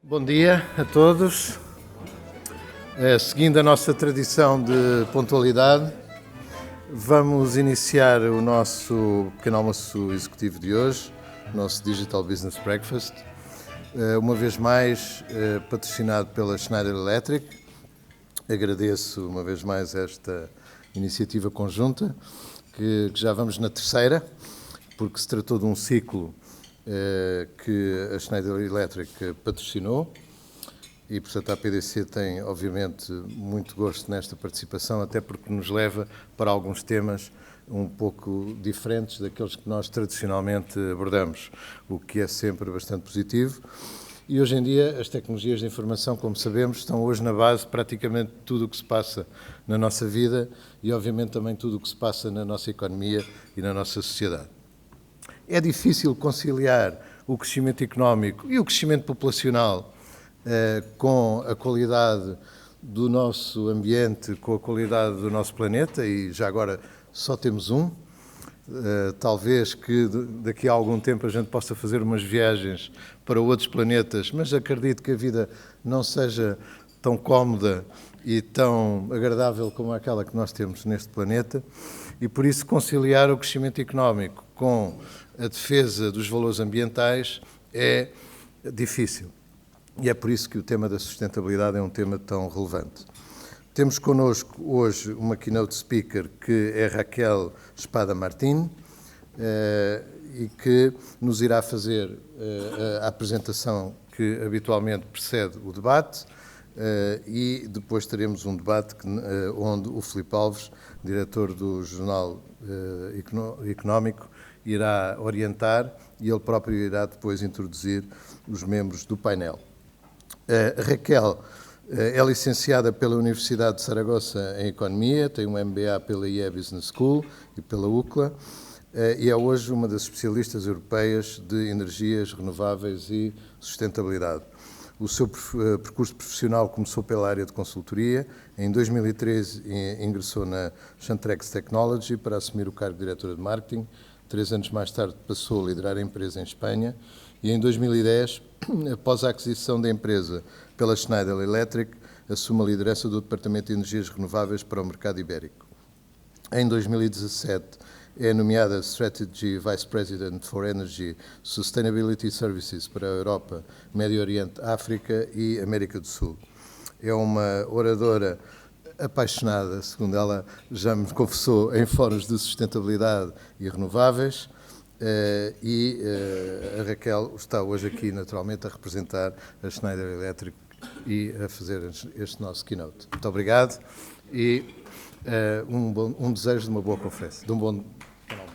Bom dia a todos. Seguindo a nossa tradição de pontualidade, vamos iniciar o nosso pequeno almoço executivo de hoje, o nosso Digital Business Breakfast, uma vez mais patrocinado pela Schneider Electric. Agradeço uma vez mais esta iniciativa conjunta, que já vamos na terceira, porque se tratou de um ciclo que a Schneider Electric patrocinou e, portanto, a PDC tem, obviamente, muito gosto nesta participação, até porque nos leva para alguns temas um pouco diferentes daqueles que nós tradicionalmente abordamos, o que é sempre bastante positivo. E hoje em dia as tecnologias de informação, como sabemos, estão hoje na base de praticamente tudo o que se passa na nossa vida e, obviamente, também tudo o que se passa na nossa economia e na nossa sociedade. É difícil conciliar o crescimento económico e o crescimento populacional com a qualidade do nosso ambiente, com a qualidade do nosso planeta, e já agora só temos um. Talvez que daqui a algum tempo a gente possa fazer umas viagens para outros planetas, mas acredito que a vida não seja tão cómoda e tão agradável como aquela que nós temos neste planeta, e por isso conciliar o crescimento económico com a defesa dos valores ambientais é difícil. E é por isso que o tema da sustentabilidade é um tema tão relevante. Temos connosco hoje uma keynote speaker que é Raquel Espada Martín e que nos irá fazer a apresentação que habitualmente precede o debate e depois teremos um debate onde o Filipe Alves, diretor do Jornal Económico, irá orientar e ele próprio irá depois introduzir os membros do painel. Raquel é licenciada pela Universidade de Saragossa em Economia, tem um MBA pela IE Business School e pela UCLA e é hoje uma das especialistas europeias de energias renováveis e sustentabilidade. O seu percurso profissional começou pela área de consultoria. Em 2013 ingressou na Chantrex Technology para assumir o cargo de diretora de marketing. 3 anos mais tarde passou a liderar a empresa em Espanha e em 2010, após a aquisição da empresa pela Schneider Electric, assume a liderança do Departamento de Energias Renováveis para o mercado ibérico. Em 2017, é nomeada Strategy Vice President for Energy Sustainability Services para a Europa, Médio Oriente, África e América do Sul. É uma oradora apaixonada, segundo ela já me confessou, em fóruns de sustentabilidade e renováveis, e a Raquel está hoje aqui naturalmente a representar a Schneider Electric e a fazer este nosso keynote. Muito obrigado e um desejo de uma boa conferência, de um bom canal.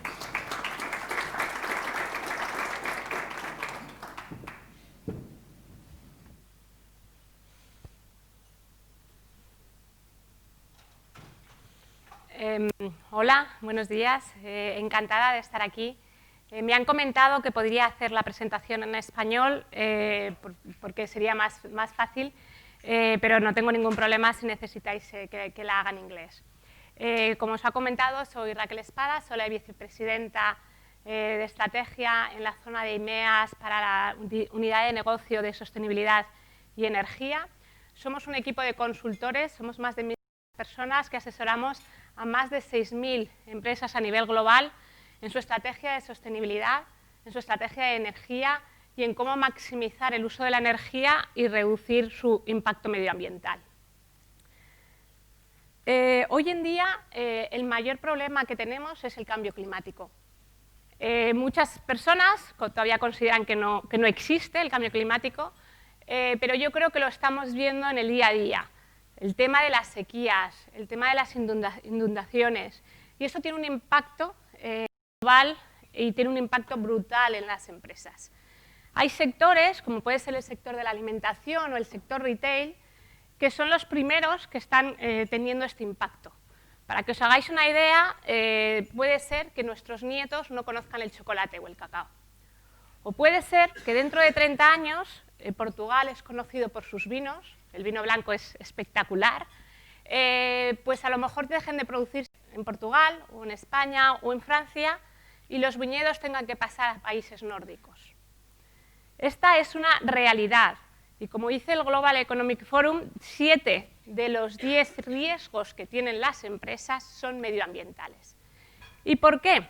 Hola, buenos días. Encantada de estar aquí. Me han comentado que podría hacer la presentación en español porque sería más fácil, pero no tengo ningún problema si necesitáis que la haga en inglés. Como os ha comentado, soy Raquel Espada, soy la vicepresidenta de estrategia en la zona de IMEAS para la unidad de negocio de sostenibilidad y energía. Somos un equipo de consultores, somos más de 1.000 personas que asesoramos a más de 6.000 empresas a nivel global en su estrategia de sostenibilidad, en su estrategia de energía y en cómo maximizar el uso de la energía y reducir su impacto medioambiental. Hoy en día el mayor problema que tenemos es el cambio climático. Muchas personas todavía consideran que no existe el cambio climático, pero yo creo que lo estamos viendo en el día a día. El tema de las sequías, el tema de las inundaciones, y eso tiene un impacto global y tiene un impacto brutal en las empresas. Hay sectores, como puede ser el sector de la alimentación o el sector retail, que son los primeros que están teniendo este impacto. Para que os hagáis una idea, puede ser que nuestros nietos no conozcan el chocolate o el cacao. O puede ser que dentro de 30 años Portugal es conocido por sus vinos, el vino blanco es espectacular, pues a lo mejor dejen de producirse en Portugal o en España o en Francia y los viñedos tengan que pasar a países nórdicos. Esta es una realidad Y como dice el Global Economic Forum, 7 de los 10 riesgos que tienen las empresas son medioambientales. ¿Y por qué?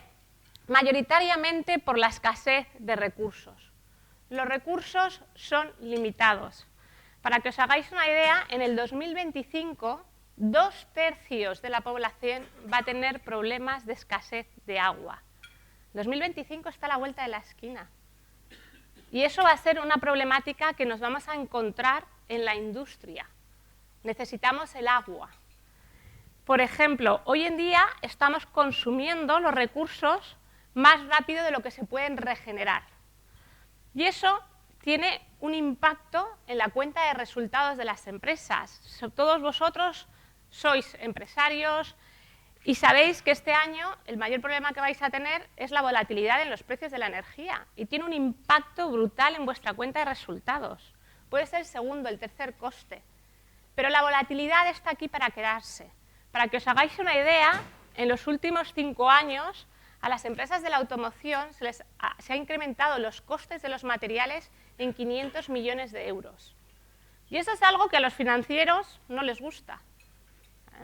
Mayoritariamente por la escasez de recursos. Los recursos son limitados. Para que os hagáis una idea, en el 2025, 2/3 de la población va a tener problemas de escasez de agua. 2025 está a la vuelta de la esquina. Y eso va a ser una problemática que nos vamos a encontrar en la industria. Necesitamos el agua. Por ejemplo, hoy en día estamos consumiendo los recursos más rápido de lo que se pueden regenerar. Y eso tiene un impacto en la cuenta de resultados de las empresas. Todos vosotros sois empresarios y sabéis que este año el mayor problema que vais a tener es la volatilidad en los precios de la energía y tiene un impacto brutal en vuestra cuenta de resultados. Puede ser el segundo, el tercer coste. Pero la volatilidad está aquí para quedarse. Para que os hagáis una idea, en los últimos 5 años a las empresas de la automoción se ha incrementado los costes de los materiales en 500 millones de euros. Y eso es algo que a los financieros no les gusta.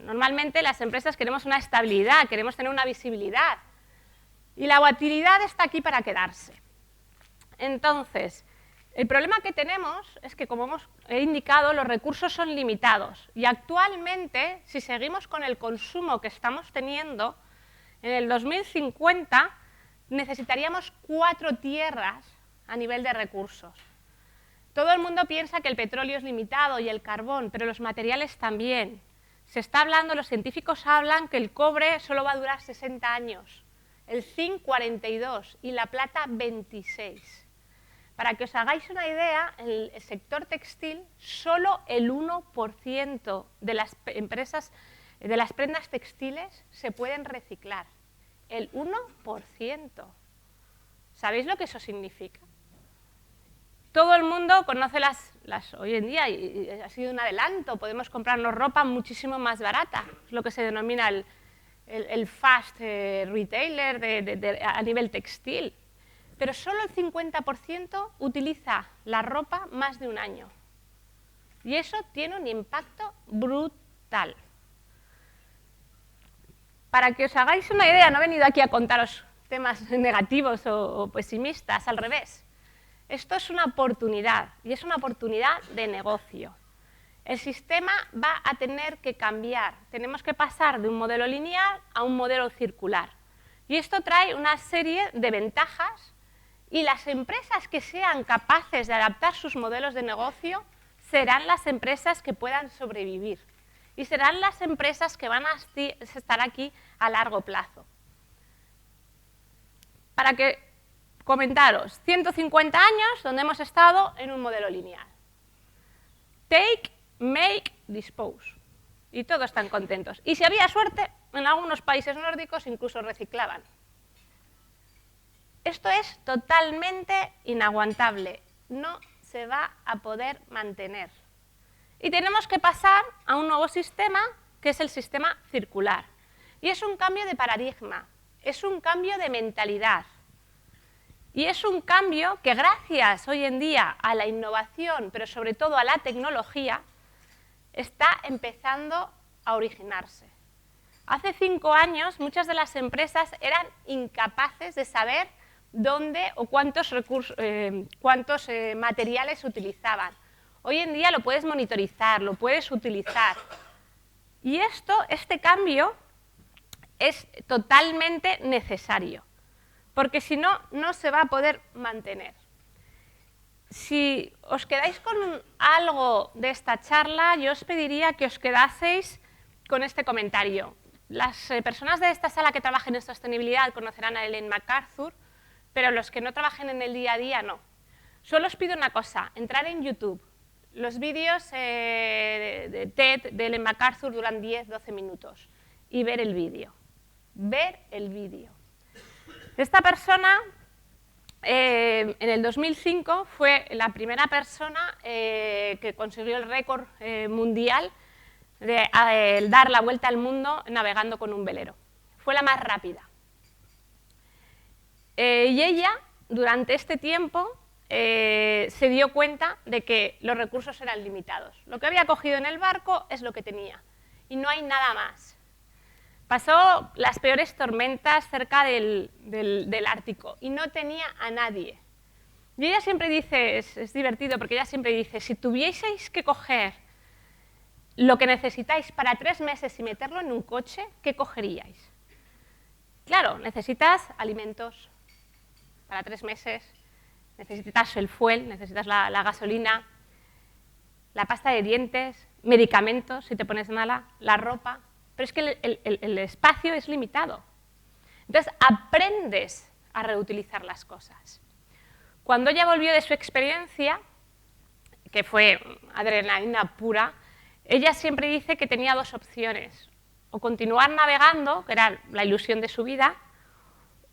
Normalmente las empresas queremos una estabilidad, queremos tener una visibilidad. Y la volatilidad está aquí para quedarse. Entonces, el problema que tenemos es que, como he indicado, los recursos son limitados. Y actualmente, si seguimos con el consumo que estamos teniendo, en el 2050 necesitaríamos 4 tierras a nivel de recursos. Todo el mundo piensa que el petróleo es limitado y el carbón, pero los materiales también. Se está hablando, los científicos hablan que el cobre solo va a durar 60 años, el zinc 42 y la plata 26. Para que os hagáis una idea, en el sector textil, solo el 1% de las empresas, de las prendas textiles se pueden reciclar. El 1%. ¿Sabéis lo que eso significa? Todo el mundo conoce hoy en día, y ha sido un adelanto, podemos comprarnos ropa muchísimo más barata, es lo que se denomina el fast retailer a nivel textil. Pero solo el 50% utiliza la ropa más de un año. Y eso tiene un impacto brutal. Para que os hagáis una idea, no he venido aquí a contaros temas negativos o pesimistas, al revés. Esto es una oportunidad, y es una oportunidad de negocio. El sistema va a tener que cambiar. Tenemos que pasar de un modelo lineal a un modelo circular. Y esto trae una serie de ventajas, y las empresas que sean capaces de adaptar sus modelos de negocio serán las empresas que puedan sobrevivir. Y serán las empresas que van a estar aquí a largo plazo. Para que comentaros, 150 años donde hemos estado en un modelo lineal. Take, make, dispose. Y todos están contentos. Y si había suerte, en algunos países nórdicos incluso reciclaban. Esto es totalmente inaguantable. No se va a poder mantener. Y tenemos que pasar a un nuevo sistema, que es el sistema circular. Y es un cambio de paradigma, es un cambio de mentalidad. Y es un cambio que, gracias hoy en día a la innovación, pero sobre todo a la tecnología, está empezando a originarse. Hace 5 años, muchas de las empresas eran incapaces de saber dónde o cuántos materiales utilizaban. Hoy en día lo puedes monitorizar, lo puedes utilizar. Y este cambio es totalmente necesario, porque si no, no se va a poder mantener. Si os quedáis con algo de esta charla, yo os pediría que os quedaseis con este comentario. Las personas de esta sala que trabajen en sostenibilidad conocerán a Ellen MacArthur, pero los que no trabajen en el día a día no. Solo os pido una cosa, entrar en YouTube. Los vídeos de TED de Ellen MacArthur duran 10-12 minutos y ver el vídeo. Ver el vídeo. Esta persona, en el 2005, fue la primera persona que consiguió el récord mundial de dar la vuelta al mundo navegando con un velero. Fue la más rápida. Y ella, durante este tiempo, se dio cuenta de que los recursos eran limitados. Lo que había cogido en el barco es lo que tenía y no hay nada más. Pasó las peores tormentas cerca del Ártico y no tenía a nadie. Y ella siempre dice, es divertido porque ella siempre dice, si tuvieseis que coger lo que necesitáis para 3 meses y meterlo en un coche, ¿qué cogeríais? Claro, necesitas alimentos para 3 meses, necesitas el fuel, necesitas la gasolina, la pasta de dientes, medicamentos, si te pones mala, la ropa. Pero es que el espacio es limitado. Entonces, aprendes a reutilizar las cosas. Cuando ella volvió de su experiencia, que fue adrenalina pura, ella siempre dice que tenía 2 opciones. O continuar navegando, que era la ilusión de su vida,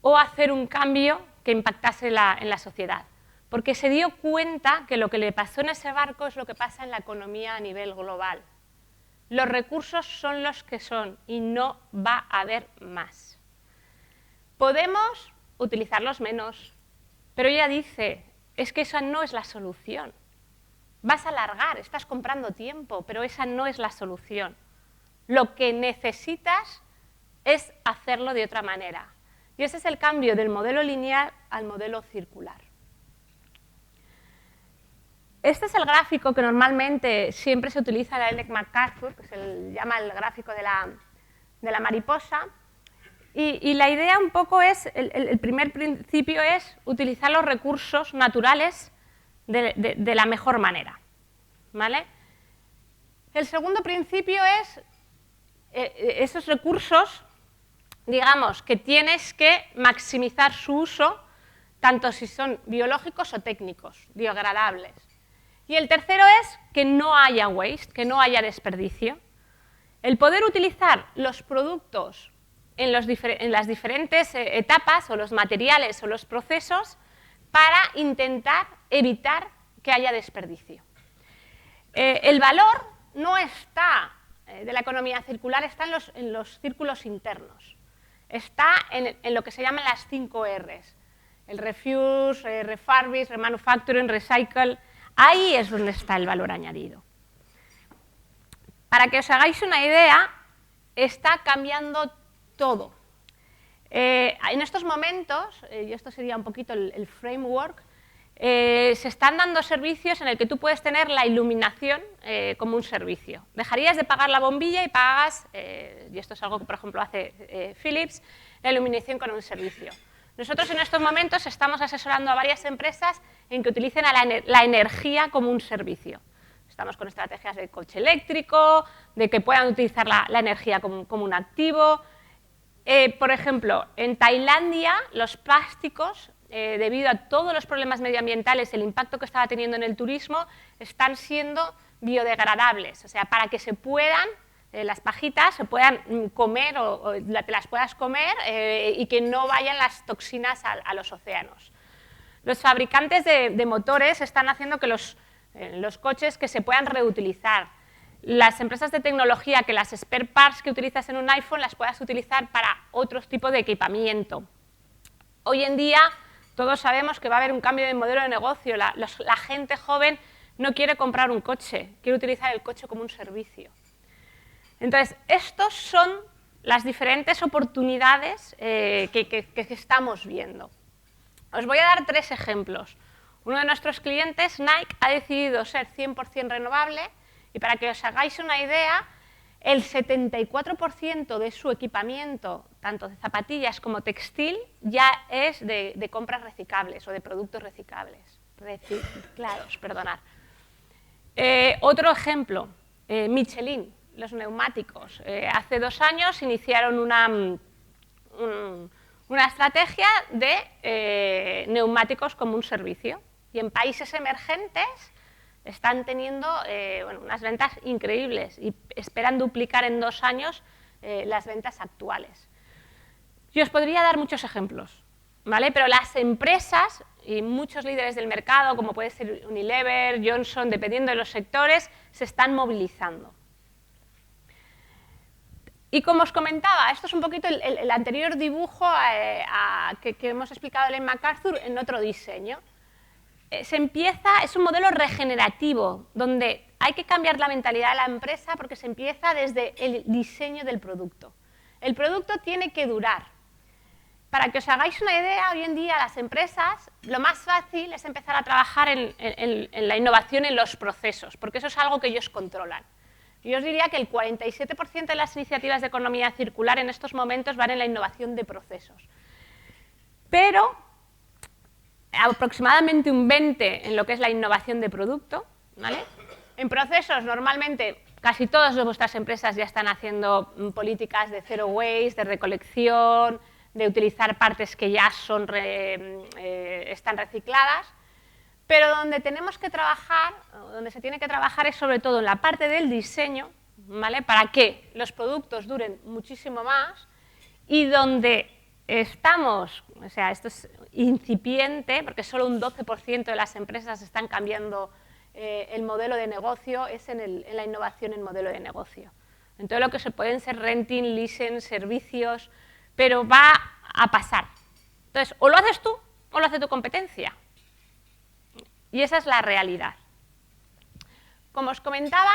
o hacer un cambio que impactase en la sociedad. Porque se dio cuenta que lo que le pasó en ese barco es lo que pasa en la economía a nivel global. Los recursos son los que son y no va a haber más. Podemos utilizarlos menos, pero ella dice, es que esa no es la solución. Vas a alargar, estás comprando tiempo, pero esa no es la solución. Lo que necesitas es hacerlo de otra manera. Y ese es el cambio del modelo lineal al modelo circular. Este es el gráfico que normalmente siempre se utiliza en la Ellen MacArthur, que se llama el gráfico de la mariposa. Y la idea un poco es, el primer principio es utilizar los recursos naturales de la mejor manera, ¿vale? El segundo principio es esos recursos, digamos, que tienes que maximizar su uso, tanto si son biológicos o técnicos, biodegradables. Y el tercero es que no haya waste, que no haya desperdicio. El poder utilizar los productos en las diferentes etapas, o los materiales o los procesos, para intentar evitar que haya desperdicio. El valor no está de la economía circular, está en los círculos internos. Está en lo que se llaman las 5 Rs. El refuse, refurbish, remanufacturing, recycle. Ahí es donde está el valor añadido. Para que os hagáis una idea, está cambiando todo. En estos momentos, y esto sería un poquito el framework, se están dando servicios en el que tú puedes tener la iluminación como un servicio. Dejarías de pagar la bombilla y pagas, y esto es algo que por ejemplo hace Philips, la iluminación con un servicio. Nosotros en estos momentos estamos asesorando a varias empresas en que utilicen la energía como un servicio. Estamos con estrategias de coche eléctrico, de que puedan utilizar la energía como un activo. Por ejemplo, en Tailandia los plásticos, debido a todos los problemas medioambientales, el impacto que estaba teniendo en el turismo, están siendo biodegradables. O sea, para que se puedan, las pajitas se puedan comer o te las puedas comer y que no vayan las toxinas a los océanos. Los fabricantes de motores están haciendo que los coches que se puedan reutilizar. Las empresas de tecnología, que las spare parts que utilizas en un iPhone las puedas utilizar para otros tipos de equipamiento. Hoy en día todos sabemos que va a haber un cambio de modelo de negocio. La gente joven no quiere comprar un coche, quiere utilizar el coche como un servicio. Entonces, estos son las diferentes oportunidades que estamos viendo. Os voy a dar 3 ejemplos. Uno de nuestros clientes, Nike, ha decidido ser 100% renovable y para que os hagáis una idea, el 74% de su equipamiento, tanto de zapatillas como textil, ya es de compras reciclables o de productos reciclados. Perdonad. Otro ejemplo, Michelin, los neumáticos. Hace 2 años iniciaron una estrategia de neumáticos como un servicio y en países emergentes están teniendo unas ventas increíbles y esperan duplicar en 2 años las ventas actuales. Yo os podría dar muchos ejemplos, ¿vale? Pero las empresas y muchos líderes del mercado, como puede ser Unilever, Johnson, dependiendo de los sectores, se están movilizando. Y como os comentaba, esto es un poquito el anterior dibujo que hemos explicado en MacArthur en otro diseño. es un modelo regenerativo, donde hay que cambiar la mentalidad de la empresa porque se empieza desde el diseño del producto. El producto tiene que durar. Para que os hagáis una idea, hoy en día las empresas, lo más fácil es empezar a trabajar en la innovación en los procesos, porque eso es algo que ellos controlan. Yo os diría que el 47% de las iniciativas de economía circular en estos momentos van en la innovación de procesos. Pero aproximadamente un 20% en lo que es la innovación de producto, ¿vale? En procesos, normalmente, casi todas de vuestras empresas ya están haciendo políticas de zero waste, de recolección, de utilizar partes que ya están recicladas, pero donde tenemos que trabajar, donde se tiene que trabajar es sobre todo en la parte del diseño, ¿vale? Para que los productos duren muchísimo más y donde estamos, o sea, esto es incipiente, porque solo un 12% de las empresas están cambiando el modelo de negocio, es en la innovación en modelo de negocio. En todo lo que se pueden ser renting, leasing, servicios, pero va a pasar. Entonces, o lo haces tú o lo hace tu competencia. Y esa es la realidad. Como os comentaba,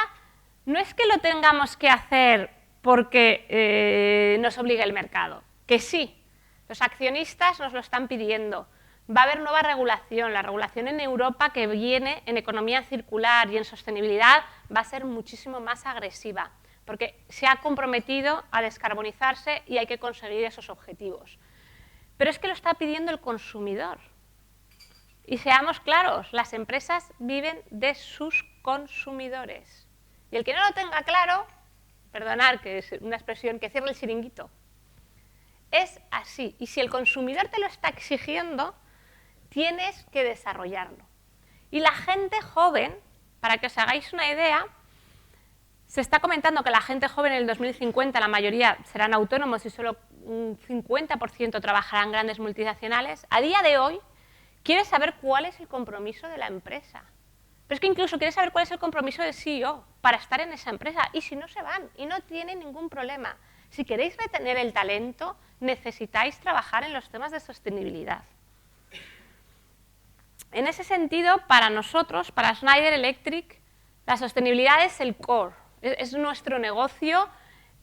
no es que lo tengamos que hacer porque nos obligue el mercado, que sí, los accionistas nos lo están pidiendo. Va a haber nueva regulación. La regulación en Europa que viene en economía circular y en sostenibilidad va a ser muchísimo más agresiva, porque se ha comprometido a descarbonizarse y hay que conseguir esos objetivos. Pero es que lo está pidiendo el consumidor. Y seamos claros, las empresas viven de sus consumidores. Y el que no lo tenga claro, perdonad que es una expresión, que cierre el chiringuito. Es así. Y si el consumidor te lo está exigiendo, tienes que desarrollarlo. Y la gente joven, para que os hagáis una idea, se está comentando que la gente joven en el 2050, la mayoría serán autónomos y solo un 50% trabajarán en grandes multinacionales. A día de hoy, quiere saber cuál es el compromiso de la empresa. Pero es que incluso quiere saber cuál es el compromiso del CEO para estar en esa empresa. Y si no, se van y no tienen ningún problema. Si queréis retener el talento, necesitáis trabajar en los temas de sostenibilidad. En ese sentido, para nosotros, para Schneider Electric, la sostenibilidad es el core, es nuestro negocio,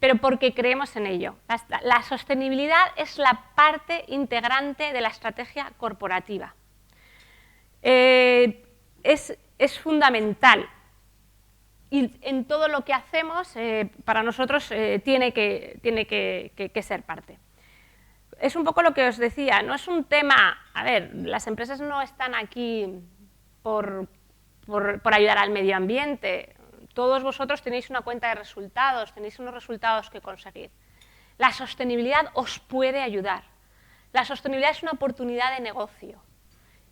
pero porque creemos en ello. La sostenibilidad es la parte integrante de la estrategia corporativa. Es fundamental. Y en todo lo que hacemos, para nosotros, tiene que ser parte. Es un poco lo que os decía, no es un tema... A ver, las empresas no están aquí por ayudar al medio ambiente. Todos vosotros tenéis una cuenta de resultados, tenéis unos resultados que conseguir. La sostenibilidad os puede ayudar. La sostenibilidad es una oportunidad de negocio.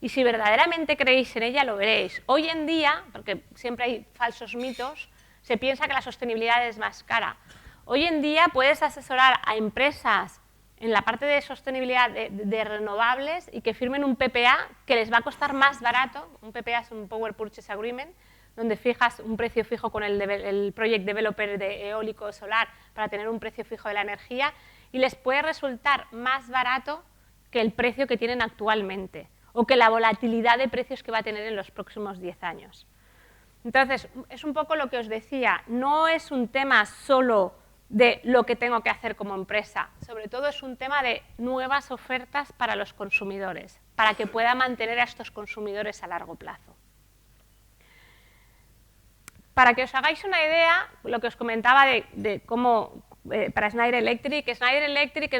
Y si verdaderamente creéis en ella, lo veréis. Hoy en día, porque siempre hay falsos mitos, se piensa que la sostenibilidad es más cara. Hoy en día puedes asesorar a empresas en la parte de sostenibilidad de renovables y que firmen un PPA que les va a costar más barato. Un PPA es un Power Purchase Agreement, donde fijas un precio fijo con el Project Developer de eólico o solar para tener un precio fijo de la energía y les puede resultar más barato que el precio que tienen actualmente o que la volatilidad de precios que va a tener en los próximos 10 años. Entonces, es un poco lo que os decía, no es un tema solo de lo que tengo que hacer como empresa, sobre todo es un tema de nuevas ofertas para los consumidores, para que pueda mantener a estos consumidores a largo plazo. Para que os hagáis una idea, lo que os comentaba de cómo, para Schneider Electric,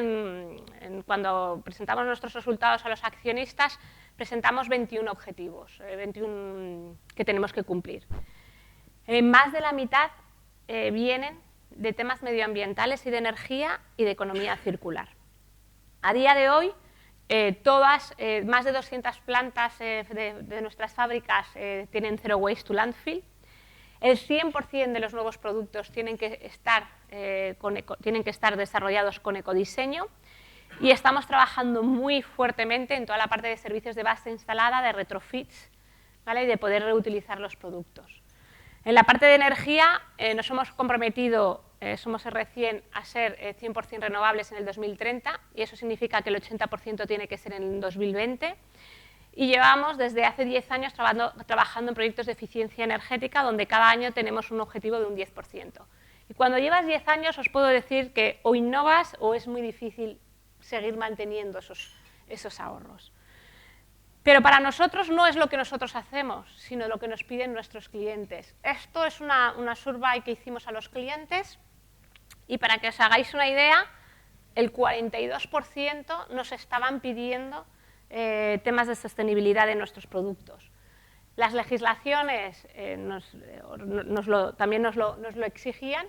cuando presentamos nuestros resultados a los accionistas, presentamos 21 objetivos, 21 que tenemos que cumplir. Más de la mitad vienen de temas medioambientales y de energía y de economía circular. A día de hoy, más de 200 plantas de nuestras fábricas tienen Zero Waste to Landfill. El 100% de los nuevos productos tienen que estar desarrollados con ecodiseño y estamos trabajando muy fuertemente en toda la parte de servicios de base instalada, de retrofits, ¿vale? Y de poder reutilizar los productos. En la parte de energía nos hemos comprometido, somos R100, a ser 100% renovables en el 2030 y eso significa que el 80% tiene que ser en el 2020. y llevamos desde hace 10 años trabajando en proyectos de eficiencia energética donde cada año tenemos un objetivo de un 10%. Y cuando llevas 10 años os puedo decir que o innovas o es muy difícil seguir manteniendo esos ahorros. Pero para nosotros no es lo que nosotros hacemos, sino lo que nos piden nuestros clientes. Esto es una survey que hicimos a los clientes y para que os hagáis una idea, el 42% nos estaban pidiendo temas de sostenibilidad de nuestros productos. Las legislaciones también nos lo exigían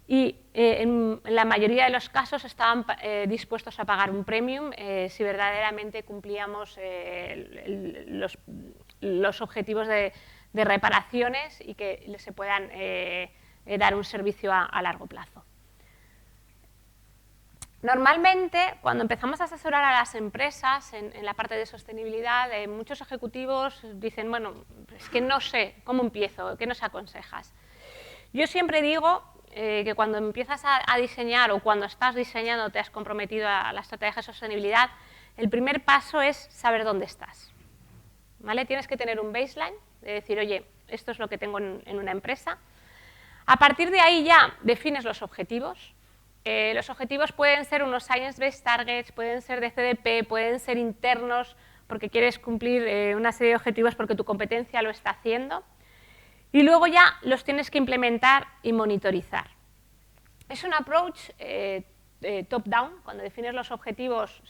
y en la mayoría de los casos estaban dispuestos a pagar un premium si verdaderamente cumplíamos los objetivos de reparaciones y que se puedan dar un servicio a largo plazo. Normalmente, cuando empezamos a asesorar a las empresas en la parte de sostenibilidad, muchos ejecutivos dicen, bueno, es que no sé cómo empiezo, ¿qué nos aconsejas? Yo siempre digo que cuando empiezas a diseñar o cuando estás diseñando, te has comprometido a la estrategia de sostenibilidad, el primer paso es saber dónde estás, ¿vale? Tienes que tener un baseline, de decir, oye, esto es lo que tengo en una empresa. A partir de ahí ya defines los objetivos. Los objetivos pueden ser unos Science-Based Targets, pueden ser de CDP, pueden ser internos porque quieres cumplir una serie de objetivos porque tu competencia lo está haciendo. Y luego ya los tienes que implementar y monitorizar. Es un approach top-down. Cuando defines los objetivos,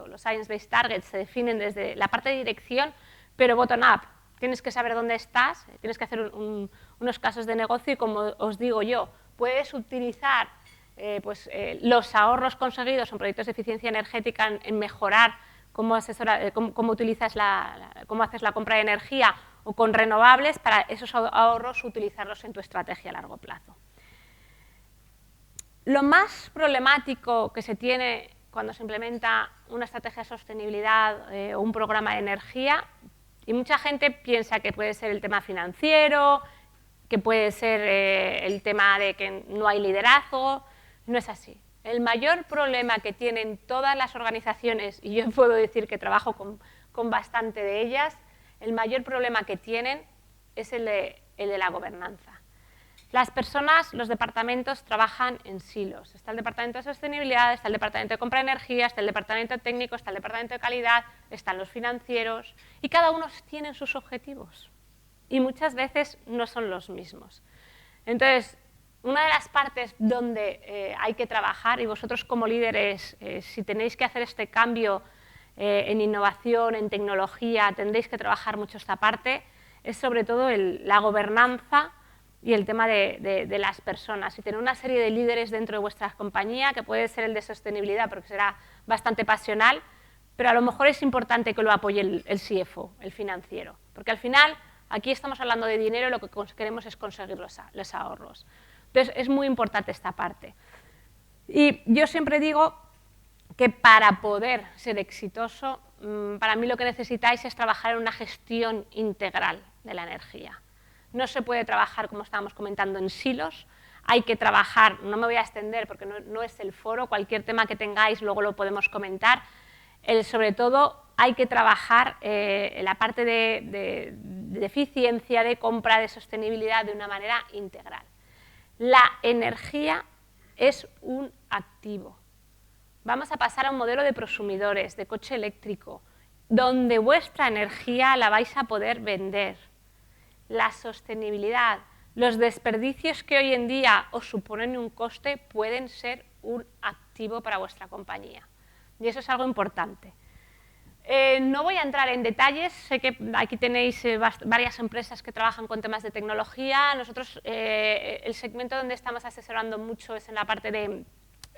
los Science-Based Targets se definen desde la parte de dirección, pero bottom-up. Tienes que saber dónde estás, tienes que hacer unos casos de negocio y, como os digo yo, puedes utilizar los ahorros conseguidos en proyectos de eficiencia energética en mejorar cómo haces la compra de energía o con renovables para esos ahorros utilizarlos en tu estrategia a largo plazo. Lo más problemático que se tiene cuando se implementa una estrategia de sostenibilidad o un programa de energía, y mucha gente piensa que puede ser el tema financiero, que puede ser el tema de que no hay liderazgo. No es así. El mayor problema que tienen todas las organizaciones, y yo puedo decir que trabajo con bastante de ellas, el mayor problema que tienen es el de la gobernanza. Las personas, los departamentos trabajan en silos. Está el departamento de sostenibilidad, está el departamento de compra de energía, está el departamento técnico, está el departamento de calidad, están los financieros y cada uno tiene sus objetivos y muchas veces no son los mismos. Entonces, una de las partes donde hay que trabajar, y vosotros como líderes, si tenéis que hacer este cambio en innovación, en tecnología, tendréis que trabajar mucho esta parte, es sobre todo la gobernanza y el tema de las personas. Y tener una serie de líderes dentro de vuestra compañía, que puede ser el de sostenibilidad, porque será bastante pasional, pero a lo mejor es importante que lo apoye el CFO, el financiero, porque al final aquí estamos hablando de dinero y lo que queremos es conseguir los ahorros. Entonces, es muy importante esta parte. Y yo siempre digo que para poder ser exitoso, para mí lo que necesitáis es trabajar en una gestión integral de la energía. No se puede trabajar, como estábamos comentando, en silos. Hay que trabajar, no me voy a extender porque no es el foro, cualquier tema que tengáis luego lo podemos comentar. Sobre todo, hay que trabajar en la parte de eficiencia, de compra, de sostenibilidad de una manera integral. La energía es un activo. Vamos a pasar a un modelo de prosumidores, de coche eléctrico, donde vuestra energía la vais a poder vender. La sostenibilidad, los desperdicios que hoy en día os suponen un coste pueden ser un activo para vuestra compañía. Y eso es algo importante. No voy a entrar en detalles, sé que aquí tenéis varias empresas que trabajan con temas de tecnología. Nosotros, el segmento donde estamos asesorando mucho es en la parte de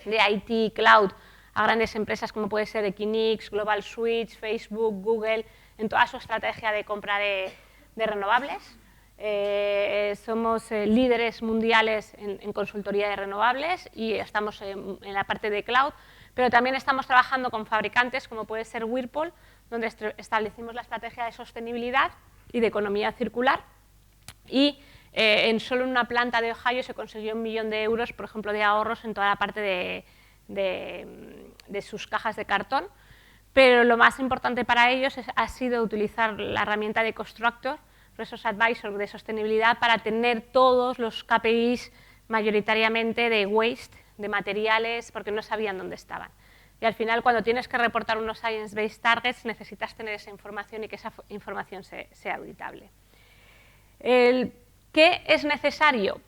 IT, Cloud, a grandes empresas como puede ser Equinix, Global Switch, Facebook, Google, en toda su estrategia de compra de renovables. Somos líderes mundiales en consultoría de renovables y estamos en la parte de Cloud. Pero también estamos trabajando con fabricantes como puede ser Whirlpool, donde establecimos la estrategia de sostenibilidad y de economía circular. Y solo en una planta de Ohio se consiguió 1 millón de euros, por ejemplo, de ahorros en toda la parte de sus cajas de cartón. pero lo más importante para ellos ha sido utilizar la herramienta de Constructor, Resource Advisor de sostenibilidad, para tener todos los KPIs mayoritariamente de waste, de materiales, porque no sabían dónde estaban. Y al final, cuando tienes que reportar unos Science-Based Targets, necesitas tener esa información y que esa información sea auditable. ¿Qué es necesario?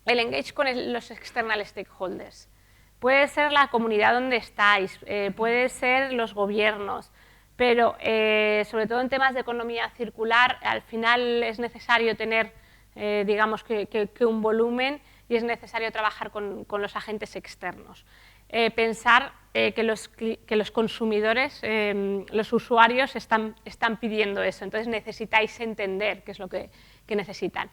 El engage con los external stakeholders. Puede ser la comunidad donde estáis, puede ser los gobiernos, pero sobre todo en temas de economía circular, al final es necesario tener, digamos, que un volumen y es necesario trabajar con los agentes externos. Pensar que los consumidores, los usuarios están pidiendo eso, entonces necesitáis entender qué es lo que necesitan.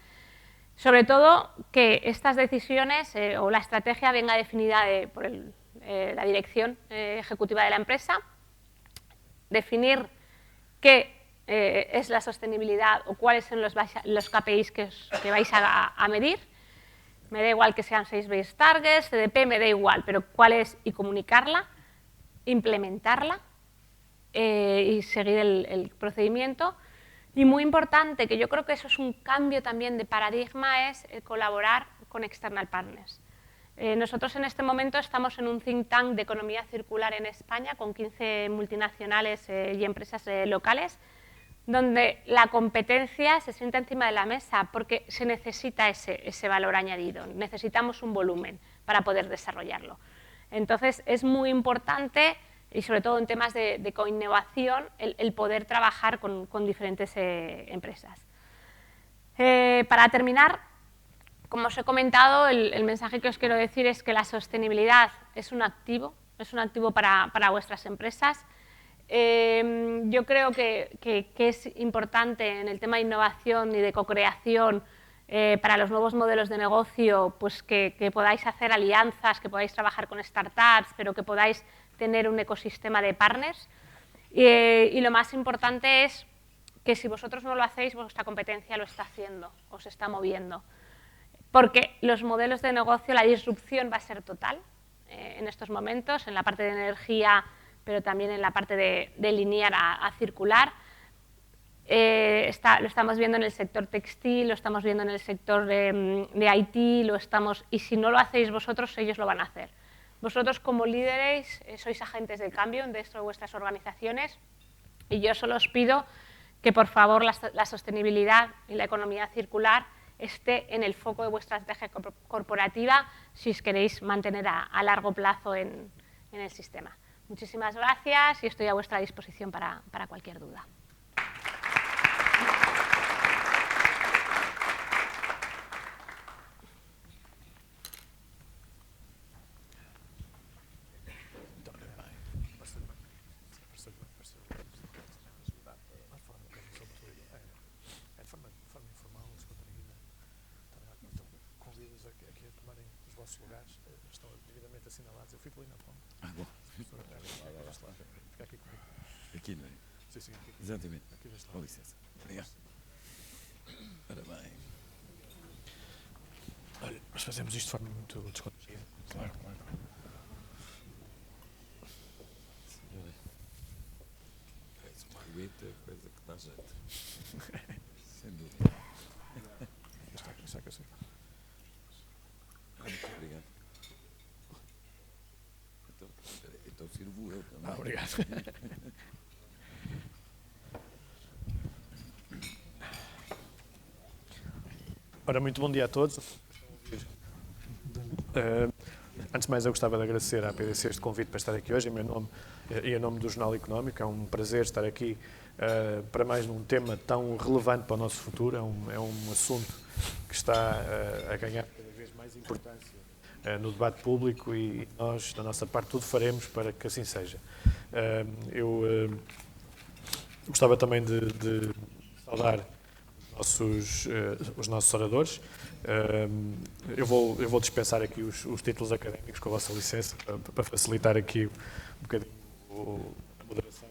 Sobre todo que estas decisiones o la estrategia venga definida por la dirección ejecutiva de la empresa, definir qué es la sostenibilidad o cuáles son los KPIs que vais a medir. Me da igual que sean Science-Based Targets, CDP, me da igual, pero cuál es, y comunicarla, implementarla y seguir el procedimiento. Y muy importante, que yo creo que eso es un cambio también de paradigma, es colaborar con external partners. Nosotros en este momento estamos en un think tank de economía circular en España con 15 multinacionales y empresas locales, donde la competencia se sienta encima de la mesa porque se necesita ese valor añadido, necesitamos un volumen para poder desarrollarlo. Entonces es muy importante, y sobre todo en temas de coinnovación, el poder trabajar con diferentes empresas. Para terminar, como os he comentado, el mensaje que os quiero decir es que la sostenibilidad es un activo para vuestras empresas. Yo creo que es importante en el tema de innovación y de co-creación para los nuevos modelos de negocio, pues que podáis hacer alianzas, que podáis trabajar con startups, pero que podáis tener un ecosistema de partners. Y lo más importante es que si vosotros no lo hacéis, vuestra competencia lo está haciendo, os está moviendo. Porque los modelos de negocio, la disrupción va a ser total en estos momentos, en la parte de energía, pero también en la parte de lineal a circular. Lo estamos viendo en el sector textil, lo estamos viendo en el sector de IT, y si no lo hacéis vosotros, ellos lo van a hacer. Vosotros como líderes sois agentes del cambio dentro de vuestras organizaciones y yo solo os pido que por favor la sostenibilidad y la economía circular esté en el foco de vuestra estrategia corporativa si os queréis mantener a largo plazo en el sistema. Muchísimas gracias y estoy a vuestra disposición para cualquier duda. Lugares estão devidamente assinalados. Eu fico ali na ponta. Bom. Fica aqui comigo. Aqui, não é? Sim, sim. Aqui. Exatamente. Aqui deste lado. Com licença. Obrigado. Ora bem. Olha, nós fazemos isto de forma muito descontraída. Claro, claro. Senhora, és uma aguenta, coisa que dá jeito. Sem dúvida. Está aqui assim. Muito obrigado. Então sirvo eu também. Obrigado. Ora, muito bom dia a todos. Antes de mais, eu gostava de agradecer à PDC este convite para estar aqui hoje, em meu nome e em nome do Jornal Económico. É um prazer estar aqui para mais num tema tão relevante para o nosso futuro. É um assunto que está a ganhar cada vez mais importância no debate público e nós, da nossa parte, tudo faremos para que assim seja. Eu gostava também de saudar os nossos oradores. Eu vou dispensar aqui os títulos académicos, com a vossa licença, para facilitar aqui um bocadinho a moderação.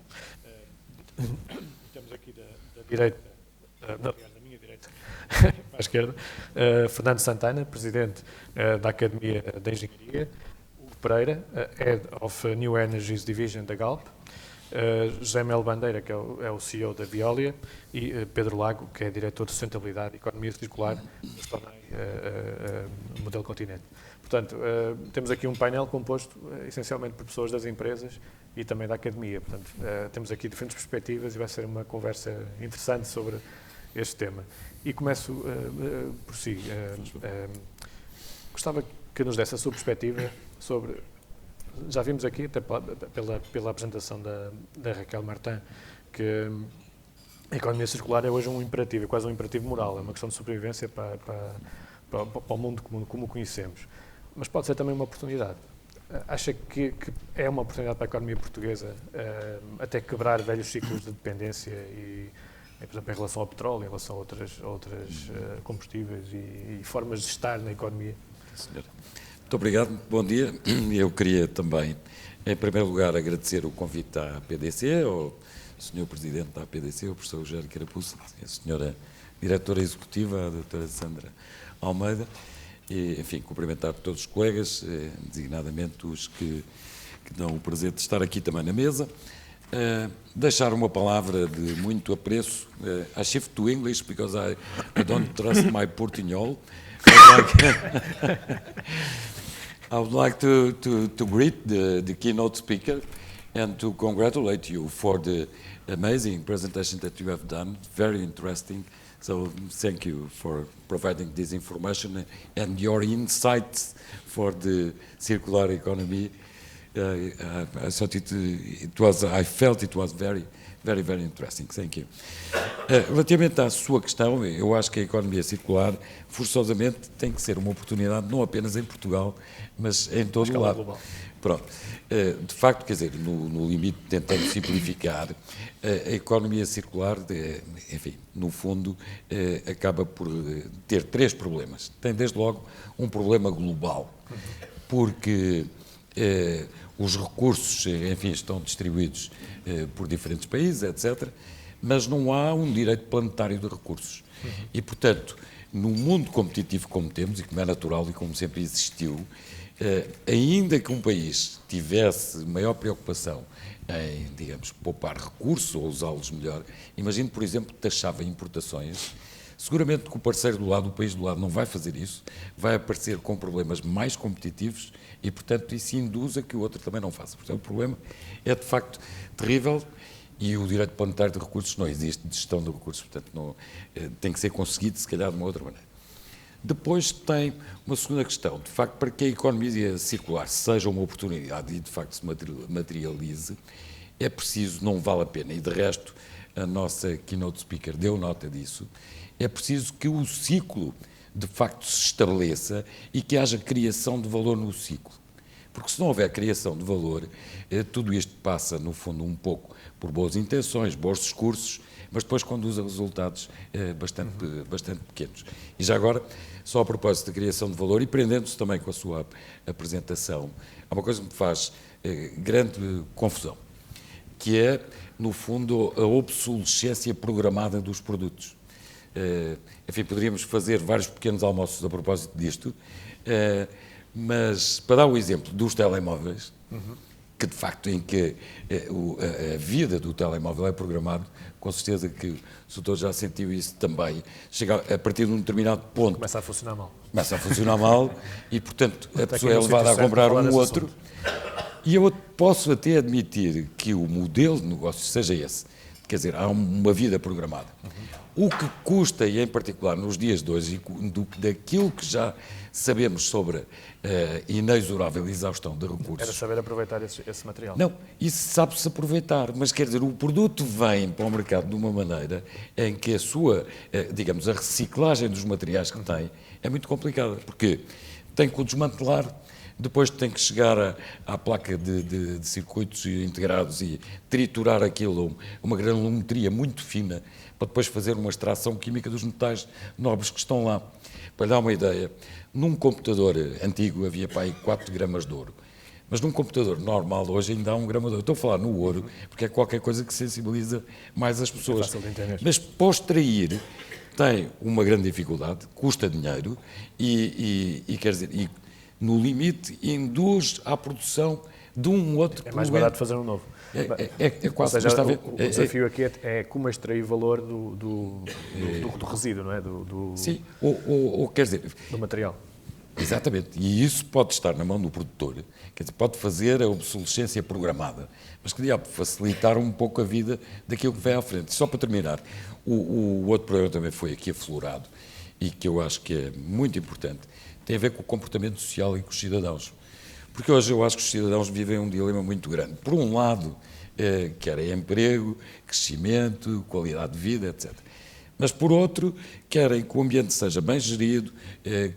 Temos aqui da direita, da minha direita, para a esquerda, Fernando Santana, Presidente da Academia de Engenharia, Hugo Pereira, Head of New Energies Division da Galp, José Melo Bandeira, que é o CEO da Veolia, e Pedro Lago, que é diretor de sustentabilidade e economia circular da Stonai Modelo Continente. Portanto, temos aqui um painel composto essencialmente por pessoas das empresas e também da academia. Portanto, temos aqui diferentes perspectivas e vai ser uma conversa interessante sobre este tema. E começo por si. Gostava que nos desse a sua perspectiva sobre... Já vimos aqui, até pela apresentação da Raquel Martin, que a economia circular é hoje um imperativo, é quase um imperativo moral, é uma questão de sobrevivência para o mundo como o conhecemos. Mas pode ser também uma oportunidade. Acha que é uma oportunidade para a economia portuguesa até quebrar velhos ciclos de dependência e, por exemplo, em relação ao petróleo, em relação a outras combustíveis e formas de estar na economia? Senhora. Muito obrigado, bom dia. Eu queria também, em primeiro lugar, agradecer o convite à APDC, ao Sr. Presidente da APDC, o professor Rogério Carapuça, a Sra. Diretora Executiva, a Dra. Sandra Almeida, e, enfim, cumprimentar todos os colegas, designadamente os que dão o prazer de estar aqui também na mesa. Deixar uma palavra de muito apreço. I shift to English because I don't trust my Portuñol. I would like to greet the keynote speaker and to congratulate you for the amazing presentation that you have done. Very interesting. So thank you for providing this information and your insights for the circular economy. I thought I felt it was very, very, very interesting. Thank you. Relativamente à sua questão, eu acho que a economia circular, forçosamente, tem que ser uma oportunidade não apenas em Portugal, mas em todo o lado. Global. Pronto. De facto, quer dizer, no limite, tentando simplificar, a economia circular, enfim, no fundo, acaba por ter três problemas. Tem, desde logo, um problema global, porque os recursos, enfim, estão distribuídos por diferentes países, etc., mas não há um direito planetário de recursos. E, portanto, num mundo competitivo como temos, e como é natural e como sempre existiu, ainda que um país tivesse maior preocupação em, digamos, poupar recursos ou usá-los melhor, imagine, por exemplo, que taxava importações. Seguramente que o parceiro do lado, o país do lado, não vai fazer isso, vai aparecer com problemas mais competitivos e, portanto, isso induz a que o outro também não faça. Portanto, o problema é, de facto, terrível e o direito planetário de recursos não existe, de gestão de recursos, portanto, não, tem que ser conseguido, se calhar, de uma outra maneira. Depois tem uma segunda questão, de facto, para que a economia circular seja uma oportunidade e, de facto, se materialize, é preciso, não vale a pena, e de resto, a nossa keynote speaker deu nota disso, é preciso que o ciclo, de facto, se estabeleça e que haja criação de valor no ciclo. Porque se não houver criação de valor, tudo isto passa, no fundo, um pouco por boas intenções, bons discursos, mas depois conduz a resultados bastante pequenos. E já agora, só a propósito da criação de valor, e prendendo-se também com a sua apresentação, há uma coisa que me faz grande confusão, que é, no fundo, a obsolescência programada dos produtos. Enfim, poderíamos fazer vários pequenos almoços a propósito disto, mas para dar o exemplo dos telemóveis, que de facto em que a vida do telemóvel é programado, com certeza que o doutor já sentiu isso também, chega a partir de um determinado ponto. Começa a funcionar mal. Começa a funcionar mal e, portanto, a pessoa é levada a comprar um outro. E eu posso até admitir que o modelo de negócio seja esse. Quer dizer, há uma vida programada. O que custa, e em particular nos dias de hoje, daquilo que já sabemos sobre a inexorável exaustão de recursos... Era saber aproveitar esse material. Não, isso sabe-se aproveitar, mas quer dizer, o produto vem para o mercado de uma maneira em que a sua, digamos, a reciclagem dos materiais que tem é muito complicada, porque tem que o desmantelar, depois tem que chegar à placa de circuitos integrados e triturar aquilo, uma granulometria muito fina, para depois fazer uma extração química dos metais nobres que estão lá. Para lhe dar uma ideia, num computador antigo havia para aí 4 gramas de ouro, mas num computador normal hoje ainda há 1 grama de ouro. Estou a falar no ouro, porque é qualquer coisa que sensibiliza mais as pessoas. É fácil de entender. Mas para o extrair tem uma grande dificuldade, custa dinheiro e quer dizer... no limite, induz à produção de um outro É mais poluente. barato fazer um novo. É Ou quase, seja, mas está a ver? o desafio aqui é como extrair valor do resíduo, não é? Sim, ou quer dizer, Do material. exatamente, e isso pode estar na mão do produtor, quer dizer, pode fazer a obsolescência programada, mas que diabo, facilitar um pouco a vida daquilo que vem à frente. Só para terminar, o outro problema também foi aqui aflorado, e que eu acho que é muito importante, tem a ver com o comportamento social e com os cidadãos. Porque hoje eu acho que os cidadãos vivem um dilema muito grande. Por um lado, querem emprego, crescimento, qualidade de vida, etc. Mas, por outro, querem que o ambiente seja bem gerido,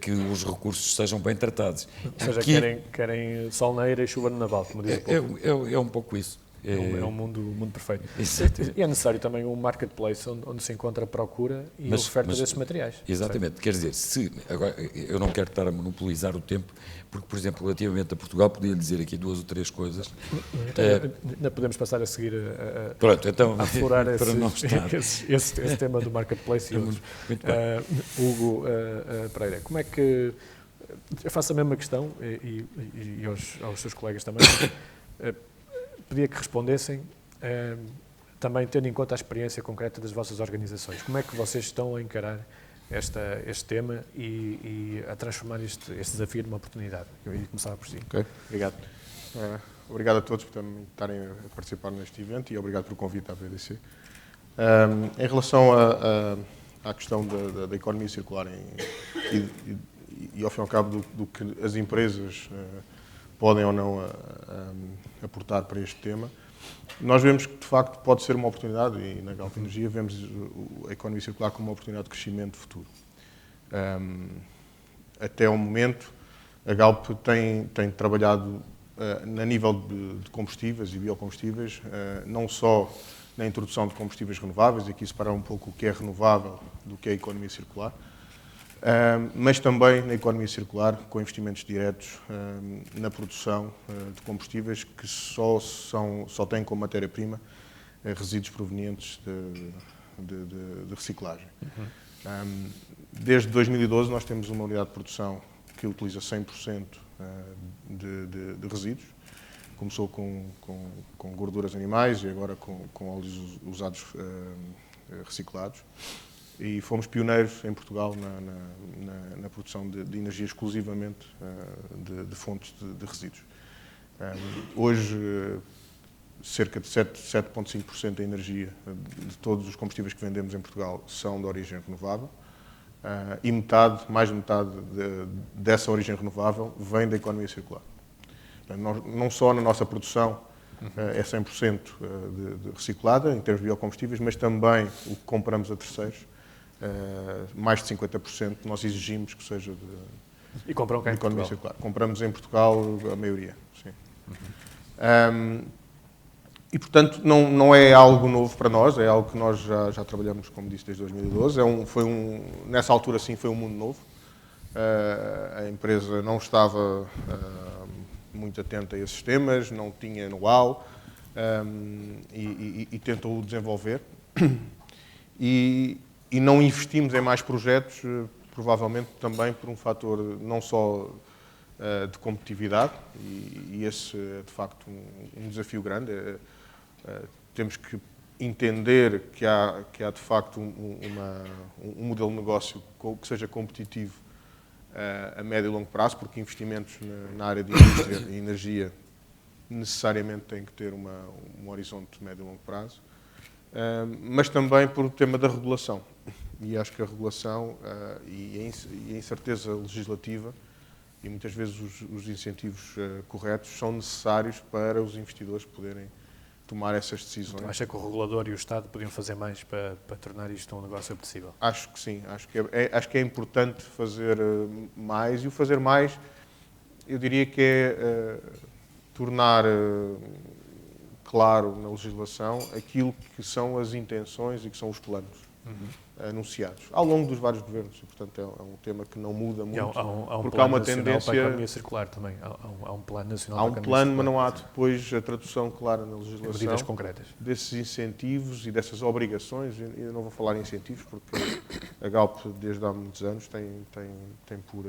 que os recursos sejam bem tratados. Ou seja, Aqui querem sol na eira e chuva no naval, como diz o povo. é um pouco isso. É um mundo perfeito. Exato. E é necessário também um marketplace onde se encontra a procura e a oferta desses materiais. Exatamente. Quer dizer, agora, eu não quero estar a monopolizar o tempo, porque, por exemplo, relativamente a Portugal, podia dizer aqui 2 ou 3 coisas. Ainda podemos passar a seguir Pronto, então, a aflorar para não estar... esse tema do marketplace e outros. Muito bem. Hugo Pereira, como é que... Eu faço a mesma questão e aos seus colegas também. Pedia que respondessem, também tendo em conta a experiência concreta das vossas organizações. Como é que vocês estão a encarar este tema e a transformar este desafio numa oportunidade? Eu ia começar por si. Ok, obrigado. Obrigado a todos por estarem a participar neste evento e obrigado pelo convite à BDC. Em relação à questão da economia circular e ao fim e ao cabo do que as empresas podem ou não aportar para este tema, nós vemos que de facto pode ser uma oportunidade e na Galp Energia vemos a economia circular como uma oportunidade de crescimento futuro. Até ao momento a Galp tem trabalhado a nível de combustíveis e biocombustíveis, não só na introdução de combustíveis renováveis, e aqui separar um pouco o que é renovável do que é a economia circular, mas também na economia circular, com investimentos diretos na produção de combustíveis que só têm como matéria-prima resíduos provenientes de reciclagem. Desde 2012 nós temos uma unidade de produção que utiliza 100% de resíduos. Começou com gorduras animais e agora com óleos usados reciclados. E fomos pioneiros em Portugal na produção de energia exclusivamente de fontes de resíduos. Hoje, cerca de 7,5% da energia de todos os combustíveis que vendemos em Portugal são de origem renovável e mais de metade dessa origem renovável vem da economia circular. Não só na nossa produção é 100% de reciclada em termos de biocombustíveis, mas também o que compramos a terceiros, mais de 50% nós exigimos que seja de economia circular. Compramos em Portugal a maioria, sim. E, portanto, não é algo novo para nós, é algo que nós já trabalhamos, como disse, desde 2012. Nessa altura, sim, foi um mundo novo. A empresa não estava muito atenta a esses temas, não tinha know-how e tentou desenvolver. E não investimos em mais projetos, provavelmente também por um fator não só de competitividade, e esse é de facto um desafio grande. Temos que entender que há de facto um modelo de negócio que seja competitivo a médio e longo prazo, porque investimentos na área de indústria e energia necessariamente têm que ter um horizonte de médio e longo prazo, mas também por o tema da regulação. E acho que a regulação e a incerteza legislativa e muitas vezes os incentivos corretos são necessários para os investidores poderem tomar essas decisões. Então, acha que o regulador e o Estado podiam fazer mais para tornar isto um negócio apetecível? Acho que sim. Acho que é importante fazer mais, e o fazer mais, eu diria que é tornar claro na legislação aquilo que são as intenções e que são os planos anunciados ao longo dos vários governos. E, portanto, é um tema que não muda muito, porque há uma tendência para a economia circular também. Há um plano nacional há para a economia plano, circular. mas não há depois a tradução clara na legislação. Medidas concretas. Desses incentivos e dessas obrigações. Eu não vou falar em incentivos, porque a Galp, desde há muitos anos, tem por